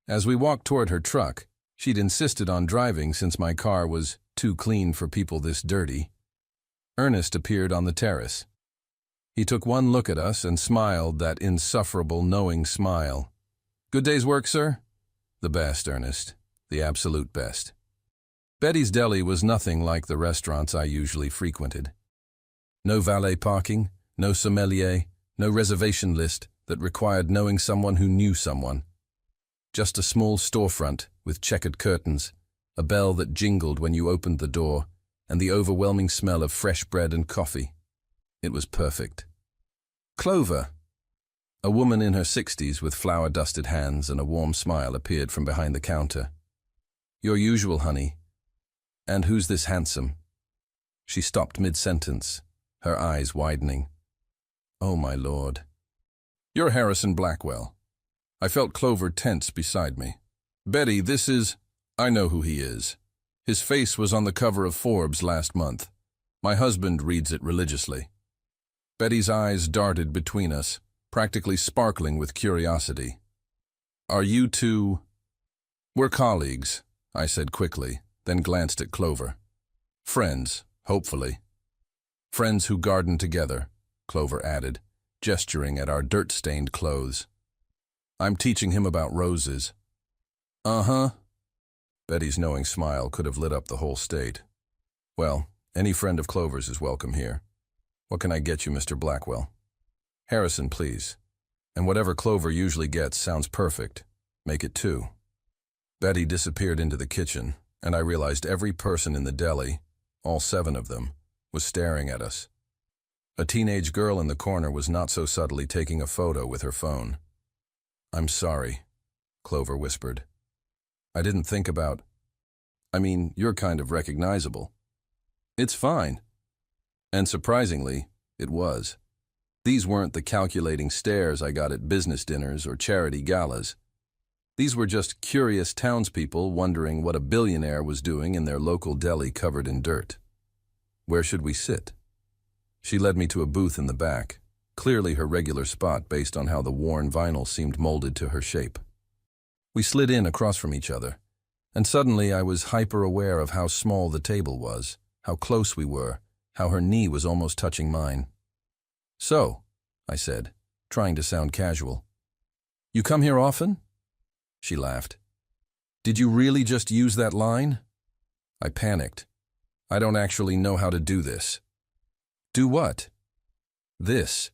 As we walked toward her truck, she'd insisted on driving since my car was too clean for people this dirty. Ernest appeared on the terrace. He took one look at us and smiled that insufferable, knowing smile. "Good day's work, sir?" "The best, Ernest. The absolute best." Betty's Deli was nothing like the restaurants I usually frequented. No valet parking, no sommelier, no reservation list that required knowing someone who knew someone. Just a small storefront with checkered curtains, a bell that jingled when you opened the door, and the overwhelming smell of fresh bread and coffee. It was perfect. "Clover." A woman in her 60s with flour-dusted hands and a warm smile appeared from behind the counter. "Your usual, honey. And who's this handsome?" She stopped mid-sentence, her eyes widening. "Oh, my Lord." "You're Harrison Blackwell." I felt Clover tense beside me. "Betty, this is—" "I know who he is. His face was on the cover of Forbes last month. My husband reads it religiously." Betty's eyes darted between us, practically sparkling with curiosity. "Are you two—" "We're colleagues," I said quickly, then glanced at Clover. "Friends, hopefully." "Friends who garden together," Clover added, gesturing at our dirt-stained clothes. "I'm teaching him about roses." "Uh-huh." Betty's knowing smile could have lit up the whole state. "Well, any friend of Clover's is welcome here. What can I get you, Mr. Blackwell?" "Harrison, please. And whatever Clover usually gets sounds perfect. Make it 2. Betty disappeared into the kitchen, and I realized every person in the deli, all 7 of them, was staring at us. A teenage girl in the corner was not so subtly taking a photo with her phone. "I'm sorry," Clover whispered. "I didn't think about— you're kind of recognizable." "It's fine." And surprisingly, it was. These weren't the calculating stares I got at business dinners or charity galas. These were just curious townspeople wondering what a billionaire was doing in their local deli covered in dirt. "Where should we sit?" She led me to a booth in the back, clearly her regular spot based on how the worn vinyl seemed molded to her shape. We slid in across from each other, and suddenly I was hyper-aware of how small the table was, how close we were, how her knee was almost touching mine. "So," I said, trying to sound casual, "you come here often?" She laughed. "Did you really just use that line?" I panicked. "I don't actually know how to do this." "Do what?" "This."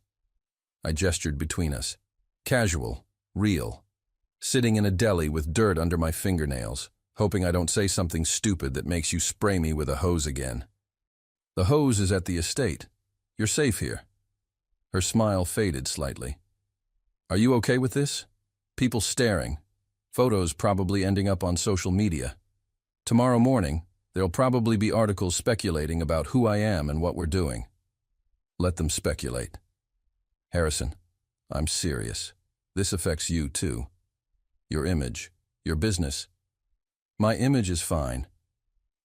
I gestured between us. Casual, real. Sitting in a deli with dirt under my fingernails, hoping I don't say something stupid that makes you spray me with a hose again. "The hose is at the estate. You're safe here." Her smile faded slightly. "Are you okay with this? People staring. Photos probably ending up on social media. Tomorrow morning, there'll probably be articles speculating about who I am and what we're doing." "Let them speculate." "Harrison, I'm serious. This affects you too. Your image, your business." "My image is fine.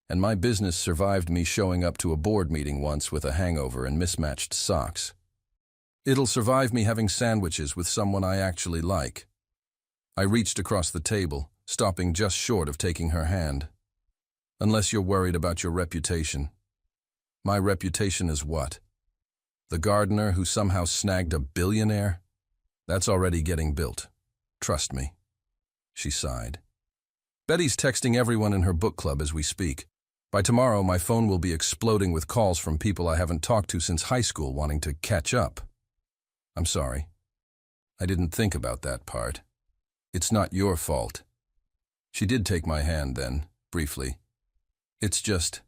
And my business survived me showing up to a board meeting once with a hangover and mismatched socks. It'll survive me having sandwiches with someone I actually like." I reached across the table, stopping just short of taking her hand. "Unless you're worried about your reputation." "My reputation is what? The gardener who somehow snagged a billionaire? That's already getting built. Trust me." She sighed. "Betty's texting everyone in her book club as we speak. By tomorrow, my phone will be exploding with calls from people I haven't talked to since high school wanting to catch up." "I'm sorry. I didn't think about that part. It's not your fault." She did take my hand then, briefly. It's just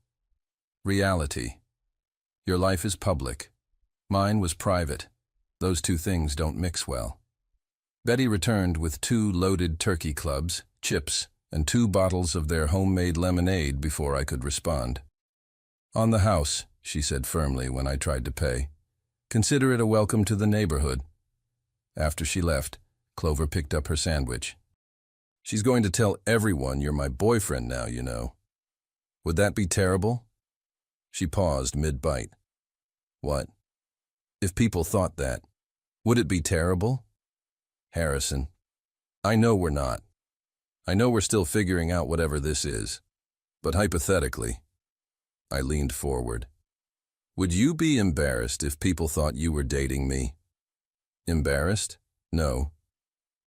reality. Your life is public. Mine was private. Those two things don't mix well. Betty returned with 2 loaded turkey clubs, chips, and 2 bottles of their homemade lemonade before I could respond. "On the house," she said firmly when I tried to pay. "Consider it a welcome to the neighborhood." After she left, Clover picked up her sandwich. "She's going to tell everyone you're my boyfriend now, you know. Would that be terrible?" She paused mid-bite. "What? If people thought that, would it be terrible?" "Harrison, I know we're not. I know we're still figuring out whatever this is. But hypothetically," I leaned forward, "would you be embarrassed if people thought you were dating me?" "Embarrassed? No.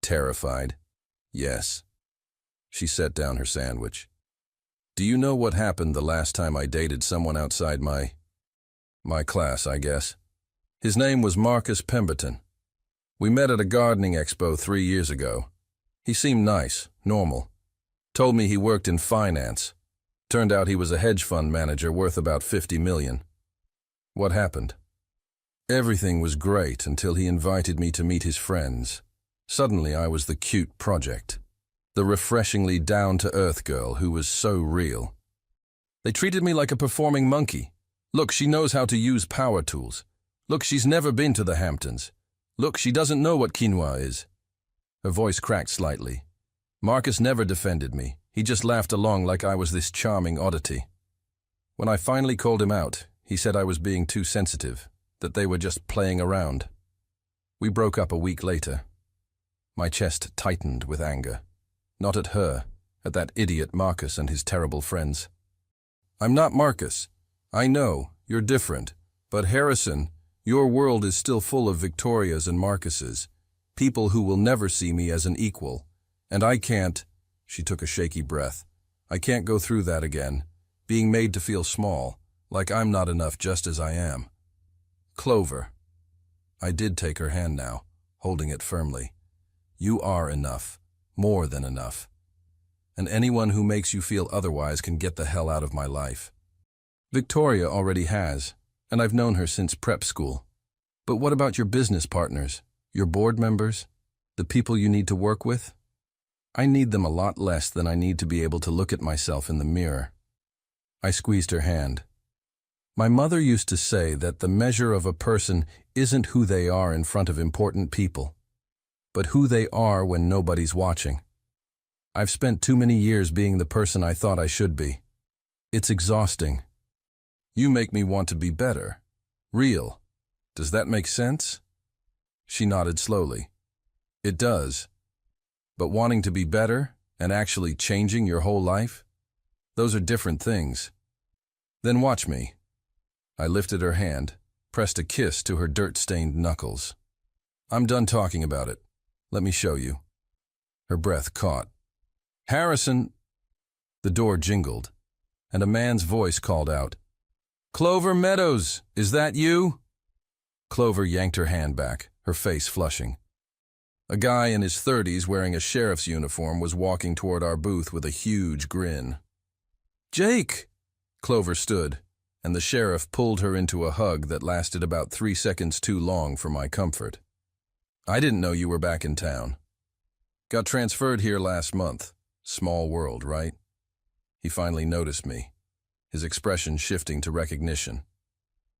Terrified? Yes." She set down her sandwich. "Do you know what happened the last time I dated someone outside my class, I guess? His name was Marcus Pemberton. We met at a gardening expo 3 years ago. He seemed nice, normal. Told me he worked in finance. Turned out he was a hedge fund manager worth about $50 million. What happened? Everything was great until he invited me to meet his friends. Suddenly I was the cute project. The refreshingly down-to-earth girl who was so real. They treated me like a performing monkey. Look, she knows how to use power tools. Look, she's never been to the Hamptons. Look, she doesn't know what quinoa is." Her voice cracked slightly. "Marcus never defended me. He just laughed along like I was this charming oddity. When I finally called him out, he said I was being too sensitive, that they were just playing around. We broke up a week later. My chest tightened with anger. Not at her, at that idiot Marcus and his terrible friends. I'm not Marcus. I know, you're different. But Harrison, your world is still full of Victorias and Marcuses, people who will never see me as an equal. And I can't," she took a shaky breath, "I can't go through that again, being made to feel small, like I'm not enough just as I am." "Clover." I did take her hand now, holding it firmly. "You are enough, more than enough. And anyone who makes you feel otherwise can get the hell out of my life. Victoria already has, and I've known her since prep school. But what about your business partners, your board members, the people you need to work with? I need them a lot less than I need to be able to look at myself in the mirror." I squeezed her hand. "My mother used to say that the measure of a person isn't who they are in front of important people, but who they are when nobody's watching. I've spent too many years being the person I thought I should be. It's exhausting. You make me want to be better. Real. Does that make sense?" She nodded slowly. "It does. But wanting to be better and actually changing your whole life? Those are different things. Then watch me." I lifted her hand, pressed a kiss to her dirt-stained knuckles. "I'm done talking about it. Let me show you." Her breath caught. "Harrison!" The door jingled, and a man's voice called out, "Clover Meadows, is that you?" Clover yanked her hand back, her face flushing. A guy in his 30s wearing a sheriff's uniform was walking toward our booth with a huge grin. "Jake!" Clover stood, and the sheriff pulled her into a hug that lasted about 3 seconds too long for my comfort. "I didn't know you were back in town. Got transferred here last month. Small world, right?" He finally noticed me, his expression shifting to recognition.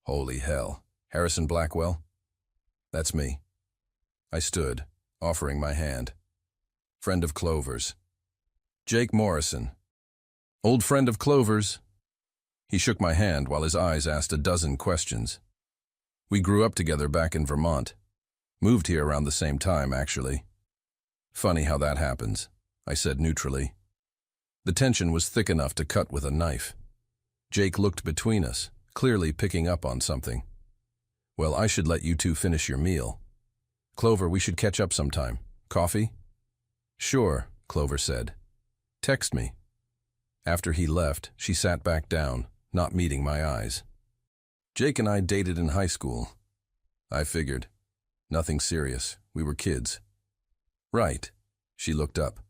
"Holy hell. Harrison Blackwell?" "That's me." I stood, offering my hand. "Friend of Clover's. Jake Morrison." "Old friend of Clover's." He shook my hand while his eyes asked a dozen questions. "We grew up together back in Vermont. Moved here around the same time, actually." "Funny how that happens," I said neutrally. The tension was thick enough to cut with a knife. Jake looked between us, clearly picking up on something. "Well, I should let you two finish your meal. Clover, we should catch up sometime. Coffee?" "Sure," Clover said. "Text me." After he left, she sat back down, not meeting my eyes. "Jake and I dated in high school." I figured. Nothing serious. We were kids. "Right." She looked up.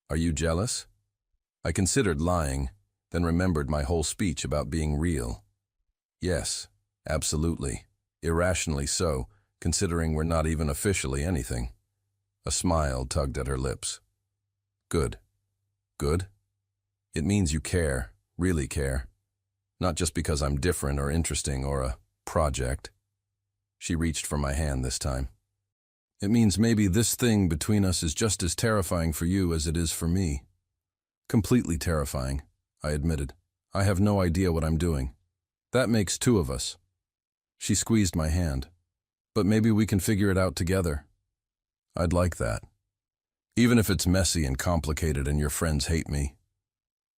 "Are you jealous?" I considered lying, then remembered my whole speech about being real. Yes, absolutely. Irrationally so, considering we're not even officially anything. A smile tugged at her lips. Good. Good? It means you care, really care. Not just because I'm different or interesting or a project. She reached for my hand this time. It means maybe this thing between us is just as terrifying for you as it is for me. Completely terrifying, I admitted. I have no idea what I'm doing. That makes two of us. She squeezed my hand. But maybe we can figure it out together. I'd like that. Even if it's messy and complicated and your friends hate me.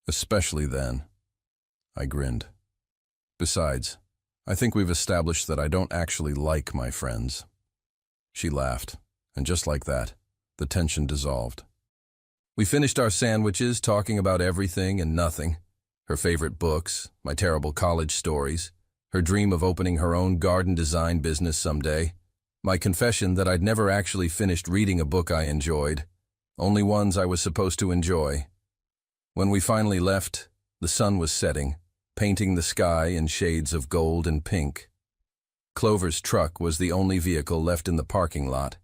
Especially then. I grinned. Besides, I think we've established that I don't actually like my friends. She laughed, and just like that, the tension dissolved. We finished our sandwiches, talking about everything and nothing. Her favorite books, my terrible college stories, her dream of opening her own garden design business someday, my confession that I'd never actually finished reading a book I enjoyed, only ones I was supposed to enjoy. When we finally left, the sun was setting, painting the sky in shades of gold and pink. Clover's truck was the only vehicle left in the parking lot.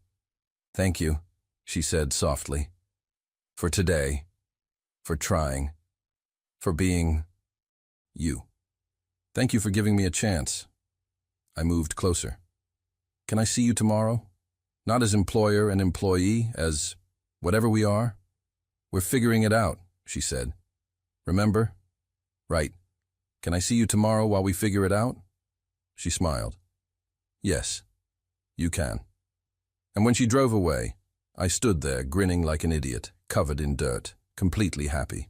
Thank you, she said softly. For today, for trying, for being you. Thank you for giving me a chance. I moved closer. Can I see you tomorrow? Not as employer and employee, as whatever we are. We're figuring it out, she said. Remember? Right. Can I see you tomorrow while we figure it out? She smiled. Yes, you can. And when she drove away, I stood there grinning like an idiot, covered in dirt, completely happy.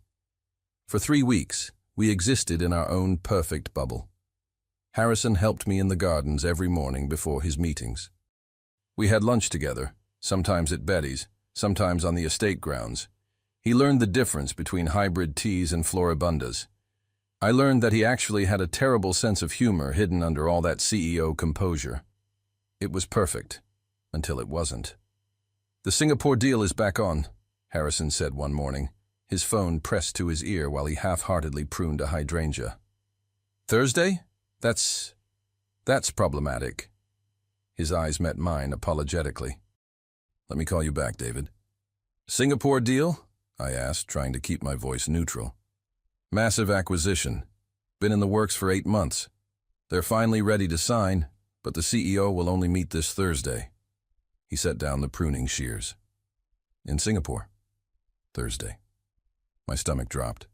For 3 weeks, we existed in our own perfect bubble. Harrison helped me in the gardens every morning before his meetings. We had lunch together, sometimes at Betty's, sometimes on the estate grounds. He learned the difference between hybrid teas and floribundas. I learned that he actually had a terrible sense of humor hidden under all that CEO composure. It was perfect, until it wasn't. The Singapore deal is back on, Harrison said one morning, his phone pressed to his ear while he half-heartedly pruned a hydrangea. Thursday? That's problematic. His eyes met mine apologetically. Let me call you back, David. Singapore deal? I asked, trying to keep my voice neutral. Massive acquisition. Been in the works for 8 months. They're finally ready to sign, but the CEO will only meet this Thursday. He set down the pruning shears. In Singapore. Thursday. My stomach dropped.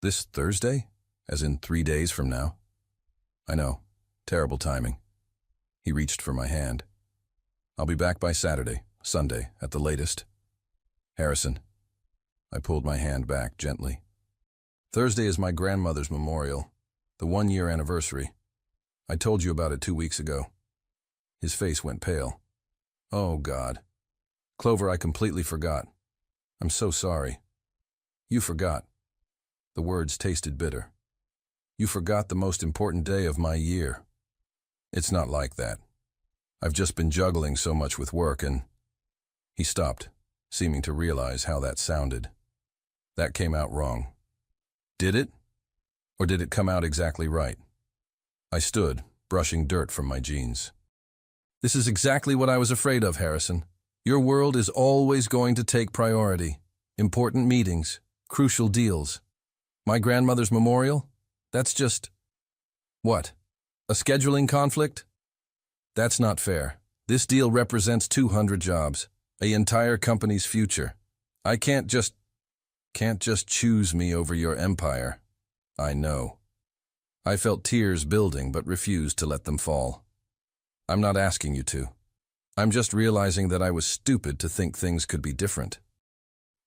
This Thursday? As in 3 days from now? I know. Terrible timing. He reached for my hand. I'll be back by Saturday, Sunday, at the latest. Harrison. I pulled my hand back gently. Thursday is my grandmother's memorial, the 1-year anniversary. I told you about it 2 weeks ago. His face went pale. Oh, God. Clover, I completely forgot. I'm so sorry. You forgot. The words tasted bitter. You forgot the most important day of my year. It's not like that. I've just been juggling so much with work and... He stopped, seeming to realize how that sounded. That came out wrong. Did it? Or did it come out exactly right? I stood, brushing dirt from my jeans. This is exactly what I was afraid of, Harrison. Your world is always going to take priority. Important meetings, crucial deals. My grandmother's memorial? That's just... What? A scheduling conflict? That's not fair. This deal represents 200 jobs, an entire company's future. I can't just choose me over your empire. I know. I felt tears building but refused to let them fall. I'm not asking you to. I'm just realizing that I was stupid to think things could be different.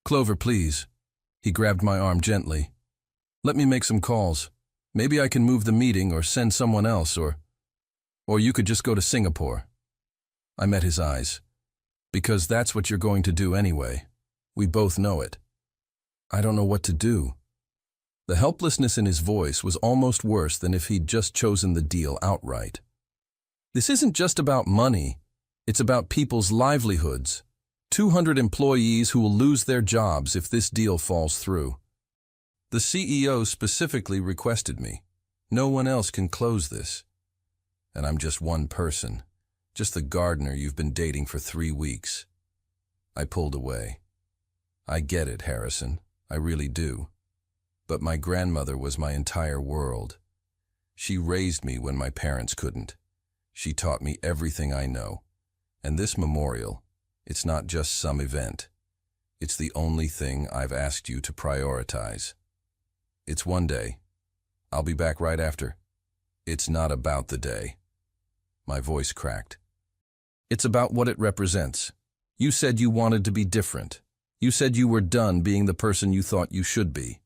Clover, please. He grabbed my arm gently. Let me make some calls. Maybe I can move the meeting or send someone else or you could just go to Singapore. I met his eyes. Because that's what you're going to do anyway. We both know it. I don't know what to do. The helplessness in his voice was almost worse than if he'd just chosen the deal outright. This isn't just about money. It's about people's livelihoods. 200 employees who will lose their jobs if this deal falls through. The CEO specifically requested me. No one else can close this. And I'm just one person, just the gardener you've been dating for 3 weeks. I pulled away. I get it, Harrison. I really do. But my grandmother was my entire world. She raised me when my parents couldn't. She taught me everything I know. And this memorial, it's not just some event. It's the only thing I've asked you to prioritize. It's one day. I'll be back right after. It's not about the day. My voice cracked. It's about what it represents. You said you wanted to be different. You said you were done being the person you thought you should be.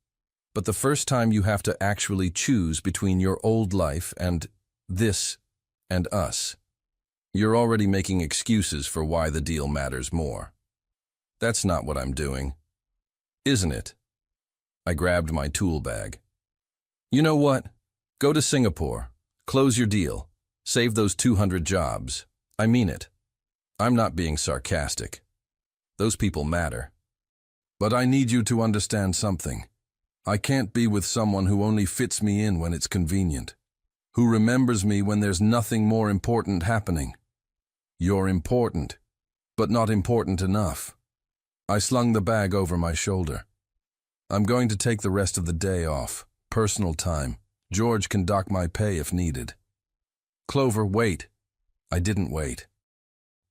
But the first time you have to actually choose between your old life and this and us, you're already making excuses for why the deal matters more. That's not what I'm doing, isn't it? I grabbed my tool bag. You know what? Go to Singapore. Close your deal. Save those 200 jobs. I mean it. I'm not being sarcastic. Those people matter. But I need you to understand something. I can't be with someone who only fits me in when it's convenient, who remembers me when there's nothing more important happening. You're important, but not important enough. I slung the bag over my shoulder. I'm going to take the rest of the day off, personal time. George can dock my pay if needed. Clover, wait. I didn't wait.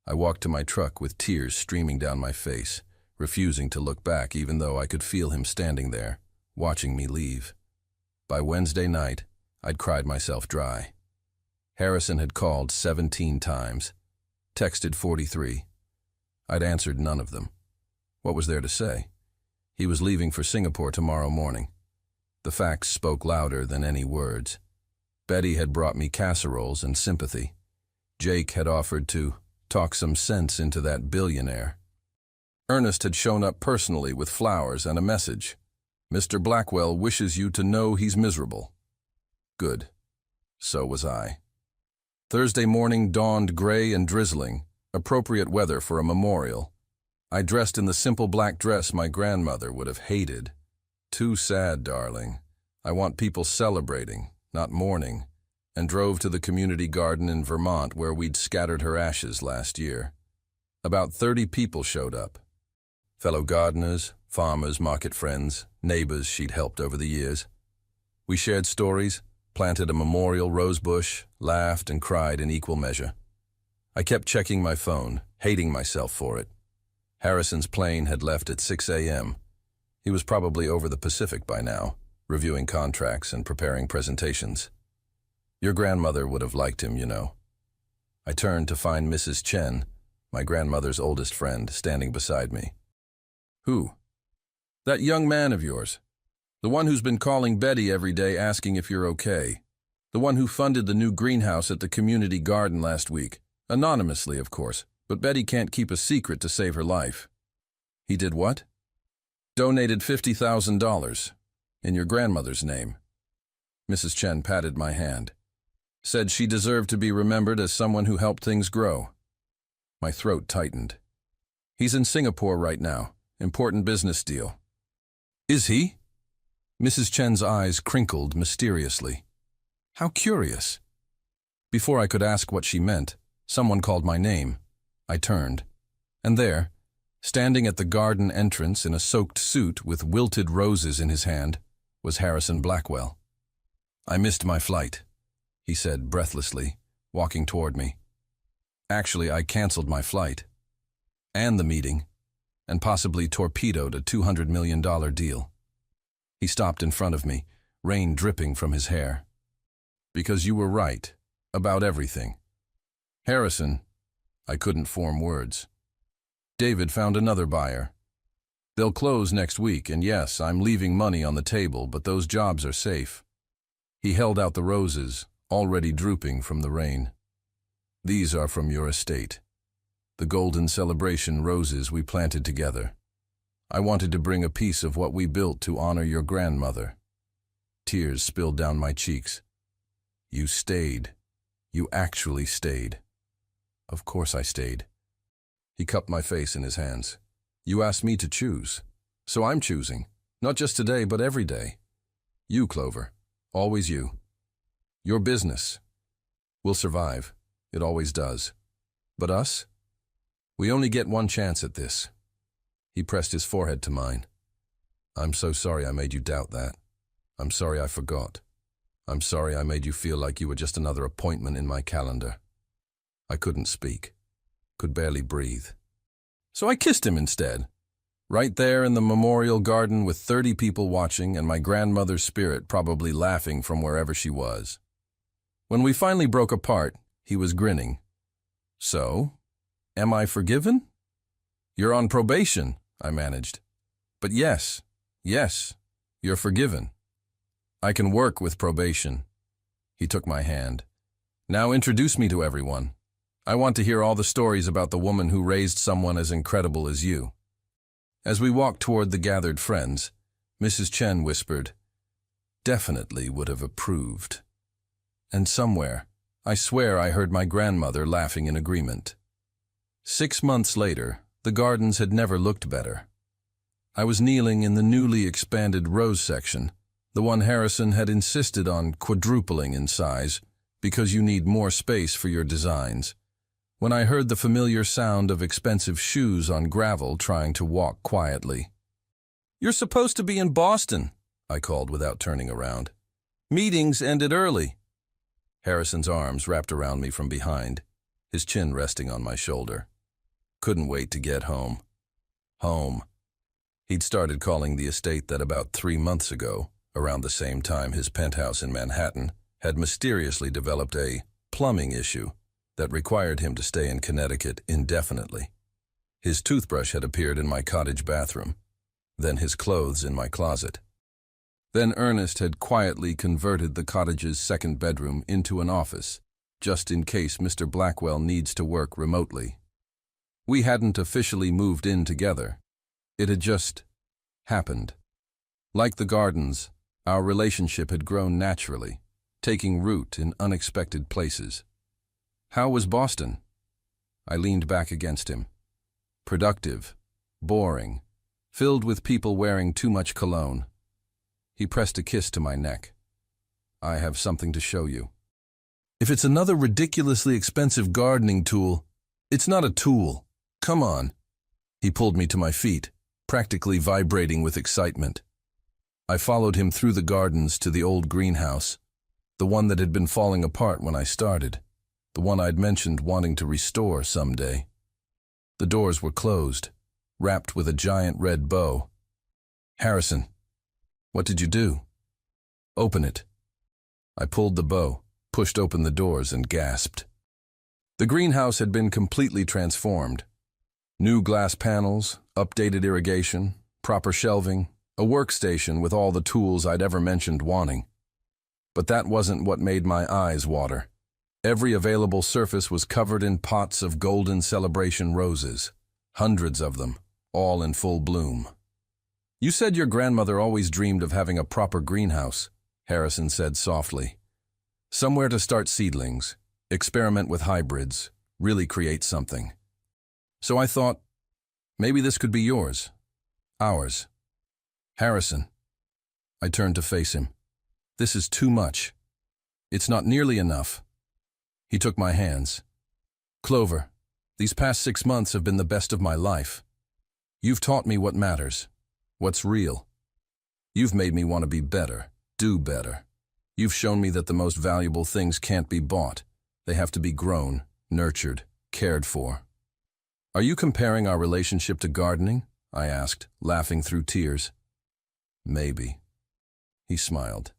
I walked to my truck with tears streaming down my face, refusing to look back even though I could feel him standing there, watching me leave. By Wednesday night, I'd cried myself dry. Harrison had called 17 times, texted 43. I'd answered none of them. What was there to say? He was leaving for Singapore tomorrow morning. The facts spoke louder than any words. Betty had brought me casseroles and sympathy. Jake had offered to talk some sense into that billionaire. Ernest had shown up personally with flowers and a message. Mr. Blackwell wishes you to know he's miserable. Good. So was I. Thursday morning dawned gray and drizzling, appropriate weather for a memorial. I dressed in the simple black dress my grandmother would have hated. Too sad, darling. I want people celebrating, not mourning, and drove to the community garden in Vermont where we'd scattered her ashes last year. About 30 people showed up. Fellow gardeners, farmers, market friends, neighbors she'd helped over the years. We shared stories, planted a memorial rose bush, laughed and cried in equal measure. I kept checking my phone, hating myself for it. Harrison's plane had left at 6 a.m. He was probably over the Pacific by now, reviewing contracts and preparing presentations. Your grandmother would have liked him, you know. I turned to find Mrs. Chen, my grandmother's oldest friend, standing beside me. Who? That young man of yours. The one who's been calling Betty every day asking if you're okay. The one who funded the new greenhouse at the community garden last week. Anonymously, of course, but Betty can't keep a secret to save her life. He did what? Donated $50,000 in your grandmother's name. Mrs. Chen patted my hand. Said she deserved to be remembered as someone who helped things grow. My throat tightened. He's in Singapore right now. Important business deal. Is he? Mrs. Chen's eyes crinkled mysteriously. How curious. Before I could ask what she meant, someone called my name. I turned. And there, standing at the garden entrance in a soaked suit with wilted roses in his hand, was Harrison Blackwell. I missed my flight, he said breathlessly, walking toward me. Actually, I canceled my flight. And the meeting. And possibly torpedoed a $200 million deal. He stopped in front of me, rain dripping from his hair. Because you were right, about everything. Harrison, I couldn't form words. David found another buyer. They'll close next week, and yes, I'm leaving money on the table, but those jobs are safe. He held out the roses, already drooping from the rain. These are from your estate. The golden celebration roses we planted together. I wanted to bring a piece of what we built to honor your grandmother. Tears spilled down my cheeks. You stayed. You actually stayed. Of course I stayed. He cupped my face in his hands. You asked me to choose. So I'm choosing. Not just today, but every day. You, Clover. Always you. Your business. Will survive. It always does. But us? We only get one chance at this. He pressed his forehead to mine. I'm so sorry I made you doubt that. I'm sorry I forgot. I'm sorry I made you feel like you were just another appointment in my calendar. I couldn't speak. Could barely breathe. So I kissed him instead. Right there in the memorial garden with 30 people watching and my grandmother's spirit probably laughing from wherever she was. When we finally broke apart, he was grinning. So, am I forgiven? You're on probation, I managed. But yes, you're forgiven. I can work with probation. He took my hand. Now introduce me to everyone. I want to hear all the stories about the woman who raised someone as incredible as you. As we walked toward the gathered friends, Mrs. Chen whispered, definitely would have approved. And somewhere, I swear I heard my grandmother laughing in agreement. 6 months later, the gardens had never looked better. I was kneeling in the newly expanded rose section, the one Harrison had insisted on quadrupling in size because you need more space for your designs, when I heard the familiar sound of expensive shoes on gravel trying to walk quietly. You're supposed to be in Boston, I called without turning around. Meetings ended early. Harrison's arms wrapped around me from behind, his chin resting on my shoulder. Couldn't wait to get home. Home. He'd started calling the estate that about 3 months ago, around the same time his penthouse in Manhattan, had mysteriously developed a plumbing issue that required him to stay in Connecticut indefinitely. His toothbrush had appeared in my cottage bathroom, then his clothes in my closet. Then Ernest had quietly converted the cottage's second bedroom into an office, just in case Mr. Blackwell needs to work remotely. We hadn't officially moved in together. It had just happened. Like the gardens, our relationship had grown naturally, taking root in unexpected places. How was Boston? I leaned back against him. Productive, boring, filled with people wearing too much cologne. He pressed a kiss to my neck. I have something to show you. If it's another ridiculously expensive gardening tool, it's not a tool. Come on. He pulled me to my feet, practically vibrating with excitement. I followed him through the gardens to the old greenhouse, the one that had been falling apart when I started. The one I'd mentioned wanting to restore someday. The doors were closed, wrapped with a giant red bow. Harrison, what did you do? Open it. I pulled the bow, pushed open the doors, and gasped. The greenhouse had been completely transformed. New glass panels, updated irrigation, proper shelving, a workstation with all the tools I'd ever mentioned wanting. But that wasn't what made my eyes water. Every available surface was covered in pots of golden celebration roses, hundreds of them, all in full bloom. You said your grandmother always dreamed of having a proper greenhouse, Harrison said softly. Somewhere to start seedlings, experiment with hybrids, really create something. So I thought, maybe this could be yours, ours. Harrison. I turned to face him. This is too much. It's not nearly enough. He took my hands. Clover, these past 6 months have been the best of my life. You've taught me what matters, what's real. You've made me want to be better, do better. You've shown me that the most valuable things can't be bought. They have to be grown, nurtured, cared for. Are you comparing our relationship to gardening? I asked, laughing through tears. Maybe. He smiled.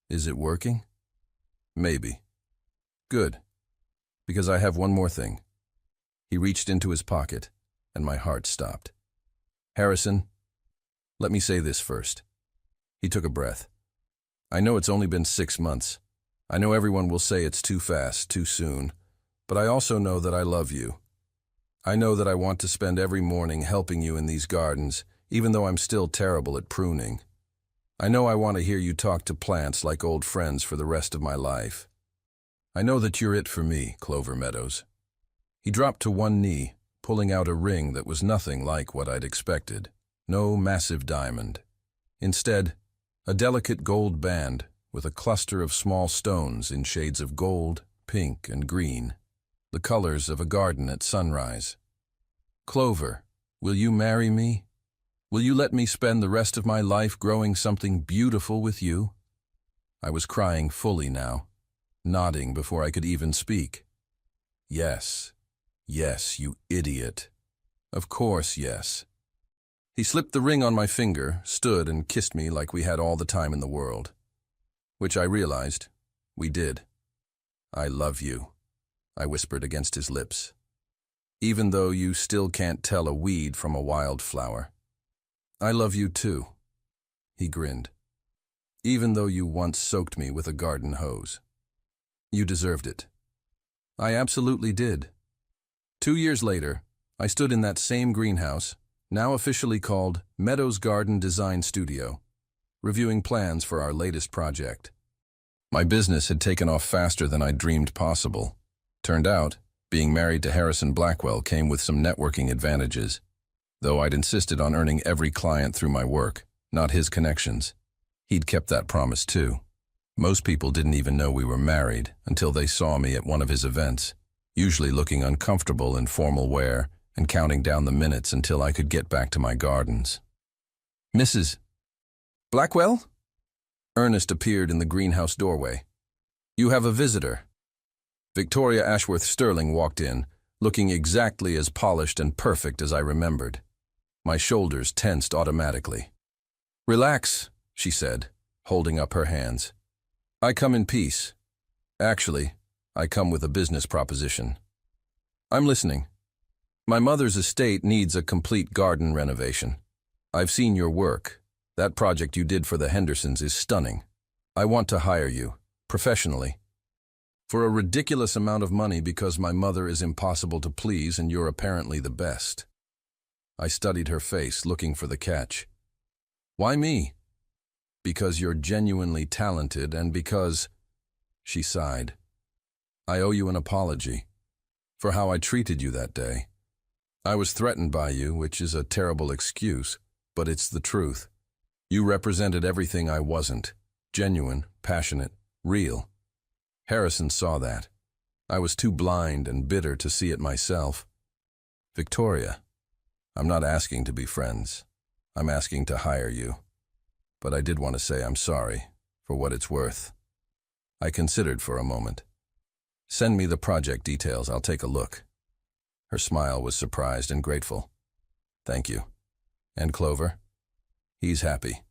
Is it working? Maybe. Good. Because I have one more thing. He reached into his pocket, and my heart stopped. Harrison, let me say this first. He took a breath. I know it's only been 6 months. I know everyone will say it's too fast, too soon. But I also know that I love you. I know that I want to spend every morning helping you in these gardens, even though I'm still terrible at pruning. I know I want to hear you talk to plants like old friends for the rest of my life. I know that you're it for me, Clover Meadows. He dropped to one knee, pulling out a ring that was nothing like what I'd expected. No massive diamond. Instead, A delicate gold band with a cluster of small stones in shades of gold, pink, and green, the colors of a garden at sunrise. Clover, will you marry me? Will you let me spend the rest of my life growing something beautiful with you? I was crying fully now, nodding before I could even speak. Yes, yes, you idiot. Of course, yes. He slipped the ring on my finger, stood and kissed me like we had all the time in the world. Which I realized we did. I love you, I whispered against his lips. Even though you still can't tell a weed from a wildflower. I love you too, he grinned. Even though you once soaked me with a garden hose. You deserved it. I absolutely did. 2 years later, I stood in that same greenhouse, now officially called Meadows Garden Design Studio, reviewing plans for our latest project. My business had taken off faster than I dreamed possible. Turned out, being married to Harrison Blackwell came with some networking advantages, though I'd insisted on earning every client through my work, not his connections. He'd kept that promise too. Most people didn't even know we were married until they saw me at one of his events, usually looking uncomfortable in formal wear and counting down the minutes until I could get back to my gardens. Mrs. Blackwell? Ernest appeared in the greenhouse doorway. You have a visitor. Victoria Ashworth Sterling walked in, looking exactly as polished and perfect as I remembered. My shoulders tensed automatically. Relax, she said, holding up her hands. I come in peace. Actually, I come with a business proposition. I'm listening. My mother's estate needs a complete garden renovation. I've seen your work. That project you did for the Hendersons is stunning. I want to hire you, professionally. For a ridiculous amount of money because my mother is impossible to please and you're apparently the best. I studied her face, looking for the catch. Why me? Because you're genuinely talented and because... She sighed. I owe you an apology for how I treated you that day. I was threatened by you, which is a terrible excuse, but it's the truth. You represented everything I wasn't. Genuine, passionate, real. Harrison saw that. I was too blind and bitter to see it myself. Victoria, I'm not asking to be friends. I'm asking to hire you. But I did want to say I'm sorry, for what it's worth. I considered for a moment. Send me the project details, I'll take a look. Her smile was surprised and grateful. Thank you. And Clover? He's happy.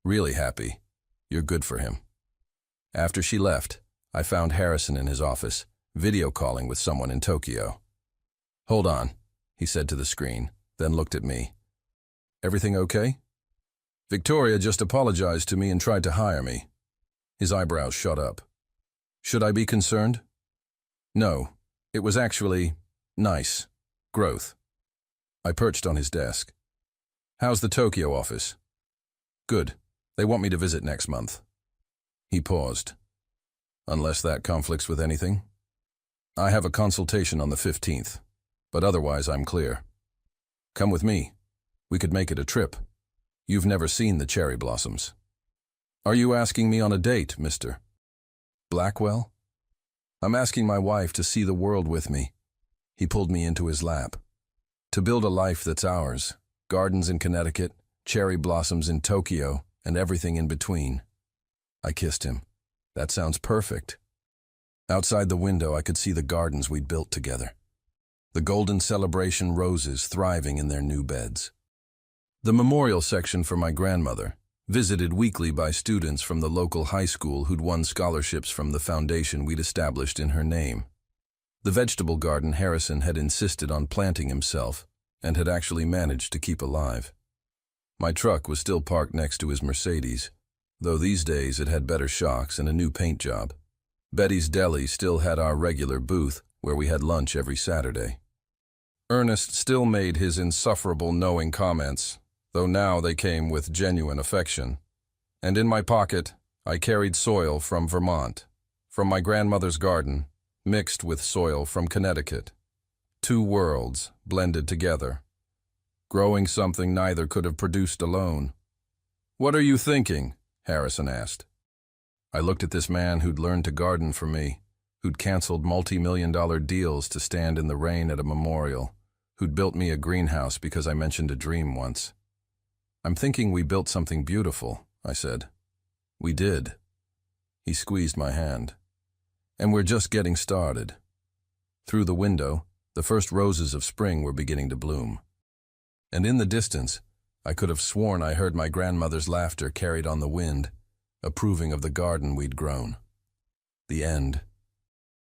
Really happy. You're good for him. After she left, I found Harrison in his office, video calling with someone in Tokyo. Hold on, he said to the screen, then looked at me. Everything okay? Victoria just apologized to me and tried to hire me. His eyebrows shot up. Should I be concerned? No, it was actually nice. Growth. I perched on his desk. How's the Tokyo office? Good. They want me to visit next month. He paused. Unless that conflicts with anything? I have a consultation on the 15th, but otherwise I'm clear. Come with me. We could make it a trip. You've never seen the cherry blossoms. Are you asking me on a date, Mr. Blackwell? I'm asking my wife to see the world with me. He pulled me into his lap. To build a life that's ours, gardens in Connecticut, cherry blossoms in Tokyo, and everything in between. I kissed him. That sounds perfect. Outside the window, I could see the gardens we'd built together. The golden celebration roses thriving in their new beds. The memorial section for my grandmother, visited weekly by students from the local high school who'd won scholarships from the foundation we'd established in her name. The vegetable garden Harrison had insisted on planting himself and had actually managed to keep alive. My truck was still parked next to his Mercedes, though these days it had better shocks and a new paint job. Betty's Deli still had our regular booth where we had lunch every Saturday. Ernest still made his insufferable knowing comments, though now they came with genuine affection. And in my pocket, I carried soil from Vermont, from my grandmother's garden, mixed with soil from Connecticut. Two worlds blended together, growing something neither could have produced alone. What are you thinking? Harrison asked. I looked at this man who'd learned to garden for me, who'd canceled multi-million-dollar deals to stand in the rain at a memorial, who'd built me a greenhouse because I mentioned a dream once. I'm thinking we built something beautiful, I said. We did. He squeezed my hand. And we're just getting started. Through the window, the first roses of spring were beginning to bloom. And in the distance, I could have sworn I heard my grandmother's laughter carried on the wind, approving of the garden we'd grown. The end.